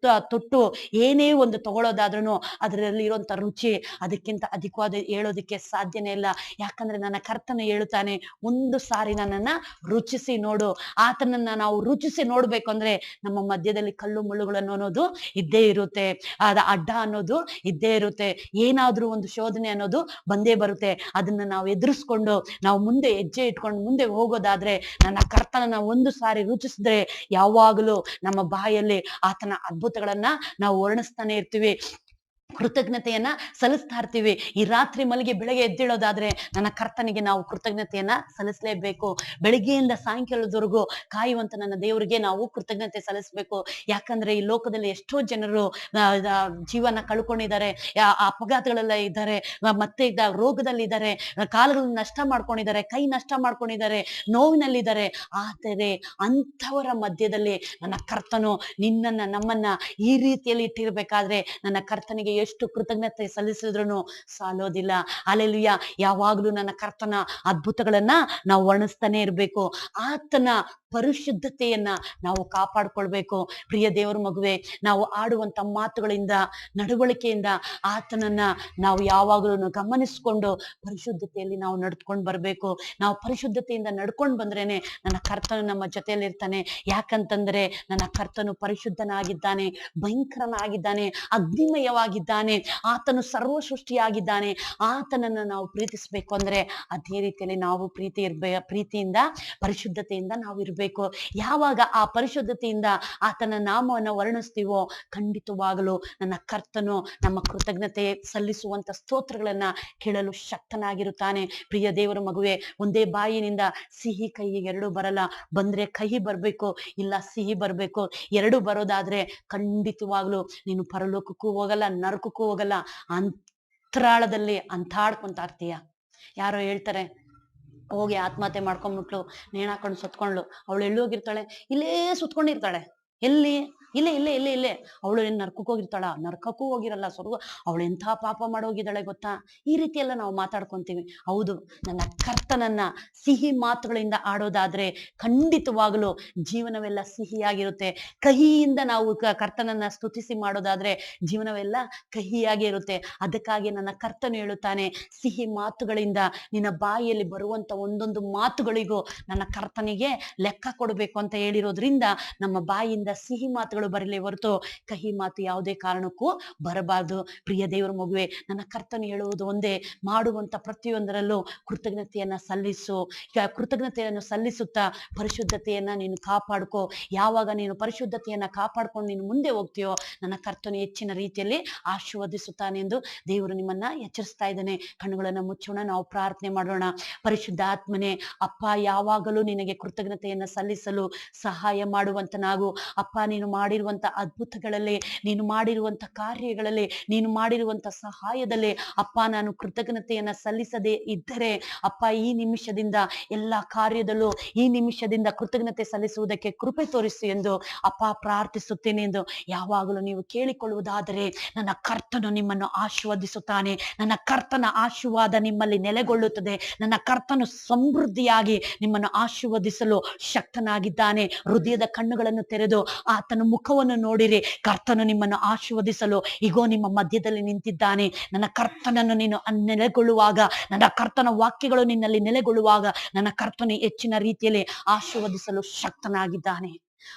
ತೊಟ್ಟು ಏನೇ ಒಂದು ತಗೊಳ್ಳೋದಾದ್ರೂ ಅದರಲ್ಲಿ ಇರುವಂತ ರುಚಿ ಅದಕ್ಕಿಂತ ಅಧಿಕವಾದ ಹೇಳೋದಕ್ಕೆ ಸಾಧ್ಯನೇ ಇಲ್ಲ. ಯಾಕಂದ್ರೆ ನನ್ನ ಕರ್ತನ ಹೇಳುತ್ತಾನೆ, ಒಂದು ಸಾರಿ ನನ್ನನ್ನ ರುಚಿಸಿ ನೋಡು. ಆತನನ್ನ ನಾವು ರುಚಿಸಿ ನೋಡ್ಬೇಕು ಅಂದ್ರೆ ನಮ್ಮ ಮಧ್ಯದಲ್ಲಿ ಕಲ್ಲು ಮುಳ್ಳುಗಳನ್ನು ಅನ್ನೋದು ಇದ್ದೇ ಇರುತ್ತೆ, ಅಡ್ಡ ಅನ್ನೋದು ಇದ್ದೇ ಇರುತ್ತೆ, ಏನಾದ್ರೂ ಒಂದು ಶೋಧನೆ ಅನ್ನೋದು ಬಂದೇ ಬರುತ್ತೆ. ಅದನ್ನ ನಾವು ಎದುರಿಸ್ಕೊಂಡು ನಾವು ಮುಂದೆ ಹೆಜ್ಜೆ ಇಟ್ಕೊಂಡು ಮುಂದೆ ಹೋಗೋದಾದ್ರೆ ನನ್ನ ಕರ್ತನನ್ನ ಒಂದು ಸಾರಿ ರುಚಿಸಿದ್ರೆ ಯಾವಾಗಲೂ ನಮ್ಮ ಬಾಯಲ್ಲಿ ಆತನ ಅದ್ಭುತಗಳನ್ನ ನಾವು ವರ್ಣಿಸ್ತಾನೆ ಇರ್ತೀವಿ, ಕೃತಜ್ಞತೆಯನ್ನ ಸಲ್ಲಿಸ್ತಾ ಇರ್ತೀವಿ. ಈ ರಾತ್ರಿ ಮಲಗಿ ಬೆಳಗ್ಗೆ ಎದ್ದೇಳೋದಾದ್ರೆ ನನ್ನ ಕರ್ತನಿಗೆ ನಾವು ಕೃತಜ್ಞತೆಯನ್ನ ಸಲ್ಲಿಸಲೇಬೇಕು. ಬೆಳಗ್ಗೆಯಿಂದ ಸಾಯಂಕಾಲದವರೆಗೂ ಕಾಯುವಂತ ನನ್ನ ದೇವರಿಗೆ ನಾವು ಕೃತಜ್ಞತೆ ಸಲ್ಲಿಸ್ಬೇಕು. ಯಾಕಂದ್ರೆ ಈ ಲೋಕದಲ್ಲಿ ಎಷ್ಟೋ ಜನರು ಜೀವನ ಕಳ್ಕೊಂಡಿದ್ದಾರೆ, ಅಪಘಾತಗಳೆಲ್ಲ ಇದ್ದಾರೆ, ಮತ್ತೆ ರೋಗದಲ್ಲಿ ಇದ್ದಾರೆ, ಕಾಲುಗಳನ್ನ ನಷ್ಟ ಮಾಡ್ಕೊಂಡಿದ್ದಾರೆ, ಕೈ ನಷ್ಟ ಮಾಡ್ಕೊಂಡಿದ್ದಾರೆ, ನೋವಿನಲ್ಲಿದ್ದಾರೆ. ಆದರೆ ಅಂಥವರ ಮಧ್ಯದಲ್ಲಿ ನನ್ನ ಕರ್ತನು ನಿನ್ನನ್ನ ನಮ್ಮನ್ನ ಈ ರೀತಿಯಲ್ಲಿ ಇಟ್ಟಿರ್ಬೇಕಾದ್ರೆ ನನ್ನ ಕರ್ತನಿಗೆ ಎಷ್ಟು ಕೃತಜ್ಞತೆ ಸಲ್ಲಿಸಿದ್ರು ಸಾಲೋದಿಲ್ಲ. ಹಲ್ಲೆಲೂಯಾ. ಯಾವಾಗ್ಲೂ ನನ್ನ ಕರ್ತನ ಅದ್ಭುತಗಳನ್ನ ನಾವು ವರ್ಣಿಸ್ತಾನೆ ಇರ್ಬೇಕು. ಆತನ ಪರಿಶುದ್ಧತೆಯನ್ನ ನಾವು ಕಾಪಾಡ್ಕೊಳ್ಬೇಕು. ಪ್ರಿಯ ದೇವರ ಮಗುವೆ, ನಾವು ಆಡುವಂತ ಮಾತುಗಳಿಂದ ನಡವಳಿಕೆಯಿಂದ ಆತನನ್ನ ನಾವು ಯಾವಾಗಲೂ ಗಮನಿಸ್ಕೊಂಡು ಪರಿಶುದ್ಧತೆಯಲ್ಲಿ ನಾವು ನಡ್ಕೊಂಡು ಬರ್ಬೇಕು. ನಾವು ಪರಿಶುದ್ಧತೆಯಿಂದ ನಡ್ಕೊಂಡು ಬಂದ್ರೇನೆ ನನ್ನ ಕರ್ತನು ನಮ್ಮ ಜೊತೆಯಲ್ಲಿ ಇರ್ತಾನೆ. ಯಾಕಂತಂದ್ರೆ ನನ್ನ ಕರ್ತನು ಪರಿಶುದ್ಧನಾಗಿದ್ದಾನೆ, ಭಯಂಕರನಾಗಿದ್ದಾನೆ, ಅಗ್ನಿಮಯವಾಗಿದ್ದಾನೆ, ಆತನು ಸರ್ವ ಸೃಷ್ಟಿಯಾಗಿದ್ದಾನೆ. ಆತನನ್ನ ನಾವು ಪ್ರೀತಿಸ್ಬೇಕು ಅಂದ್ರೆ ಅದೇ ರೀತಿಯಲ್ಲಿ ನಾವು ಪ್ರೀತಿಯಿಂದ ಪರಿಶುದ್ಧತೆಯಿಂದ ನಾವು ಇರ್ಬೇಕು. ಯಾವಾಗ ಆ ಪರಿಶುದ್ಧತೆಯಿಂದ ಆತನ ನಾಮವನ್ನು ವರ್ಣಿಸ್ತೀವೋ ಖಂಡಿತವಾಗಲು ನನ್ನ ಕರ್ತನು ನಮ್ಮ ಕೃತಜ್ಞತೆ ಸಲ್ಲಿಸುವಂತ ಸ್ತೋತ್ರಗಳನ್ನ ಕೇಳಲು ಶಕ್ತನಾಗಿರುತ್ತಾನೆ. ಪ್ರಿಯ ದೇವರ ಮಗುವೆ, ಒಂದೇ ಬಾಯಿನಿಂದ ಸಿಹಿ ಕೈಗೆ ಎರಡು ಬರಲ್ಲ. ಬಂದ್ರೆ ಕಹಿ ಬರ್ಬೇಕು, ಇಲ್ಲ ಸಿಹಿ ಬರ್ಬೇಕು. ಎರಡು ಬರೋದಾದ್ರೆ ಖಂಡಿತವಾಗ್ಲು ನೀನು ಪರಲೋಕಕ್ಕೂ ಹೋಗಲ್ಲ, ನರಕಕ್ಕೂ ಹೋಗಲ್ಲ, ಅಂತರಾಳದಲ್ಲಿ ಅಂತಾಡ್ಕೊಂತ ಇರ್ತೀಯ. ಯಾರೋ ಹೇಳ್ತಾರೆ, ಹೋಗಿ ಆತ್ಮಹತ್ಯೆ ಮಾಡ್ಕೊಂಡ್ಬಿಟ್ಲು, ನೇಣಾಕೊಂಡು ಸತ್ಕೊಂಡ್ಲು, ಅವಳು ಎಲ್ಲಿ ಹೋಗಿರ್ತಾಳೆ? ಇಲ್ಲೇ ಸುತ್ಕೊಂಡಿರ್ತಾಳೆ. ಎಲ್ಲಿ? ಇಲ್ಲೇ ಅವಳು ಏನ್ ನರ್ಕಕ್ಕೆ ಹೋಗಿರ್ತಾಳ? ನರ್ಕಕ್ಕೂ ಹೋಗಿರಲ್ಲ, ಸ್ವರ್ಗ. ಅವಳು ಎಂಥ ಪಾಪ ಮಾಡೋಗಿದ್ದಾಳೆ ಗೊತ್ತಾ? ಈ ರೀತಿ ಎಲ್ಲ ನಾವು ಮಾತಾಡ್ಕೊಂತೀವಿ. ಹೌದು, ನನ್ನ ಕರ್ತನನ್ನ ಸಿಹಿ ಮಾತುಗಳಿಂದ ಆಡೋದಾದ್ರೆ ಖಂಡಿತವಾಗಲು ಜೀವನವೆಲ್ಲ ಸಿಹಿಯಾಗಿರುತ್ತೆ. ಕಹಿಯಿಂದ ನಾವು ಕರ್ತನನ್ನ ಸ್ತುತಿಸಿ ಮಾಡೋದಾದ್ರೆ ಜೀವನವೆಲ್ಲ ಕಹಿಯಾಗಿ ಇರುತ್ತೆ. ಅದಕ್ಕಾಗಿ ನನ್ನ ಕರ್ತನು ಹೇಳುತ್ತಾನೆ, ಸಿಹಿ ಮಾತುಗಳಿಂದ ನಿನ್ನ ಬಾಯಿಯಲ್ಲಿ ಬರುವಂತ ಒಂದೊಂದು ಮಾತುಗಳಿಗೂ ನನ್ನ ಕರ್ತನಿಗೆ ಲೆಕ್ಕ ಕೊಡಬೇಕು ಅಂತ ಹೇಳಿರೋದ್ರಿಂದ ನಮ್ಮ ಬಾಯಿಯಿಂದ ಸಿಹಿ ಮಾತುಗಳು ಬರಲಿ ಹೊರತು ಕಹಿ ಮಾತು ಯಾವುದೇ ಕಾರಣಕ್ಕೂ ಬರಬಾರದು. ಪ್ರಿಯ ದೇವರ ಮಗುವೆ, ನನ್ನ ಕರ್ತನು ಹೇಳುವುದು ಒಂದೇ, ಮಾಡುವಂತ ಪ್ರತಿಯೊಂದರಲ್ಲೂ ಕೃತಜ್ಞತೆಯನ್ನ ಸಲ್ಲಿಸು. ಕೃತಜ್ಞತೆಯನ್ನು ಸಲ್ಲಿಸುತ್ತಾ ಪರಿಶುದ್ಧತೆಯನ್ನ ನೀನು ಕಾಪಾಡ್ಕೋ. ಯಾವಾಗ ನೀನು ಪರಿಶುದ್ಧತೆಯನ್ನ ಕಾಪಾಡ್ಕೊಂಡು ನೀನು ಮುಂದೆ ಹೋಗ್ತೀಯೋ ನನ್ನ ಕರ್ತನು ಹೆಚ್ಚಿನ ರೀತಿಯಲ್ಲಿ ಆಶೀರ್ವದಿಸುತ್ತಾನೆ ಎಂದು ದೇವರು ನಿಮ್ಮನ್ನ ಎಚ್ಚರಿಸ್ತಾ ಇದ್ದಾನೆ. ಕಣ್ಣುಗಳನ್ನ ಮುಚ್ಚೋಣ, ನಾವು ಪ್ರಾರ್ಥನೆ ಮಾಡೋಣ. ಪರಿಶುದ್ಧ ಆತ್ಮನೇ, ಅಪ್ಪ, ಯಾವಾಗಲೂ ನಿನಗೆ ಕೃತಜ್ಞತೆಯನ್ನ ಸಲ್ಲಿಸಲು ಸಹಾಯ ಮಾಡುವಂತನಾಗು. ಅಪ್ಪ, ನೀನು ಮಾಡಿರುವಂತ ಅದ್ಭುತಗಳಲ್ಲಿ, ನೀನು ಮಾಡಿರುವಂತ ಕಾರ್ಯಗಳಲ್ಲಿ, ನೀನು ಮಾಡಿರುವಂತ ಸಹಾಯದಲ್ಲಿ ಅಪ್ಪ ನಾನು ಕೃತಜ್ಞತೆಯನ್ನ ಸಲ್ಲಿಸದೆ ಇದ್ದರೆ ಅಪ್ಪ ಈ ನಿಮಿಷದಿಂದ ಎಲ್ಲಾ ಕಾರ್ಯದಲ್ಲೂ ಈ ನಿಮಿಷದಿಂದ ಕೃತಜ್ಞತೆ ಸಲ್ಲಿಸುವುದಕ್ಕೆ ಕೃಪೆ ತೋರಿಸಿ ಎಂದು ಅಪ್ಪ ಪ್ರಾರ್ಥಿಸುತ್ತೇನೆ ಎಂದು ಯಾವಾಗಲೂ ನೀವು ಕೇಳಿಕೊಳ್ಳುವುದಾದರೆ ನನ್ನ ಕರ್ತನು ನಿಮ್ಮನ್ನು ಆಶೀರ್ವದಿಸುತ್ತಾನೆ. ನನ್ನ ಕರ್ತನ ಆಶೀರ್ವಾದ ನಿಮ್ಮಲ್ಲಿ ನೆಲೆಗೊಳ್ಳುತ್ತದೆ. ನನ್ನ ಕರ್ತನು ಸಮೃದ್ಧಿಯಾಗಿ ನಿಮ್ಮನ್ನು ಆಶೀರ್ವದಿಸಲು ಶಕ್ತನಾಗಿದ್ದಾನೆ. ಹೃದಯದ ಕಣ್ಣುಗಳನ್ನು ತೆರೆದು ಆತನ ಮುಖವನ್ನು ನೋಡಿರಿ. ಕರ್ತನು ನಿಮ್ಮನ್ನು ಆಶೀರ್ವದಿಸಲು ಇಗೋ ನಿಮ್ಮ ಮಧ್ಯದಲ್ಲಿ ನಿಂತಿದ್ದಾನೆ. ನನ್ನ ಕರ್ತನನ್ನು ನೀನು ನೆಲೆಗೊಳ್ಳುವಾಗ, ನನ್ನ ಕರ್ತನ ವಾಕ್ಯಗಳು ನಿನ್ನಲ್ಲಿ ನೆಲೆಗೊಳ್ಳುವಾಗ ನನ್ನ ಕರ್ತನು ಹೆಚ್ಚಿನ ರೀತಿಯಲ್ಲಿ ಆಶೀರ್ವದಿಸಲು ಶಕ್ತನಾಗಿದ್ದಾನೆ.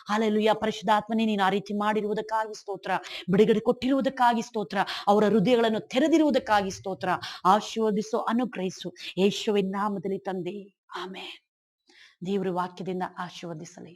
ಹಲ್ಲೆಲೂಯಾ. ಪರಿಶುದ್ಧಾತ್ಮನೇ, ನೀನು ಆ ರೀತಿ ಮಾಡಿರುವುದಕ್ಕಾಗಿ ಸ್ತೋತ್ರ. ಬಿಡುಗಡೆ ಕೊಟ್ಟಿರುವುದಕ್ಕಾಗಿ ಸ್ತೋತ್ರ. ಅವರ ಹೃದಯಗಳನ್ನು ತೆರೆದಿರುವುದಕ್ಕಾಗಿ ಸ್ತೋತ್ರ. ಆಶೀರ್ವದಿಸು, ಅನುಗ್ರಹಿಸು, ಯೇಸುವಿನ ನಾಮದಲ್ಲಿ ತಂದೆ, ಆಮೆನ್. ದೇವರ ವಾಕ್ಯದಿಂದ ಆಶೀರ್ವದಿಸಲಿ.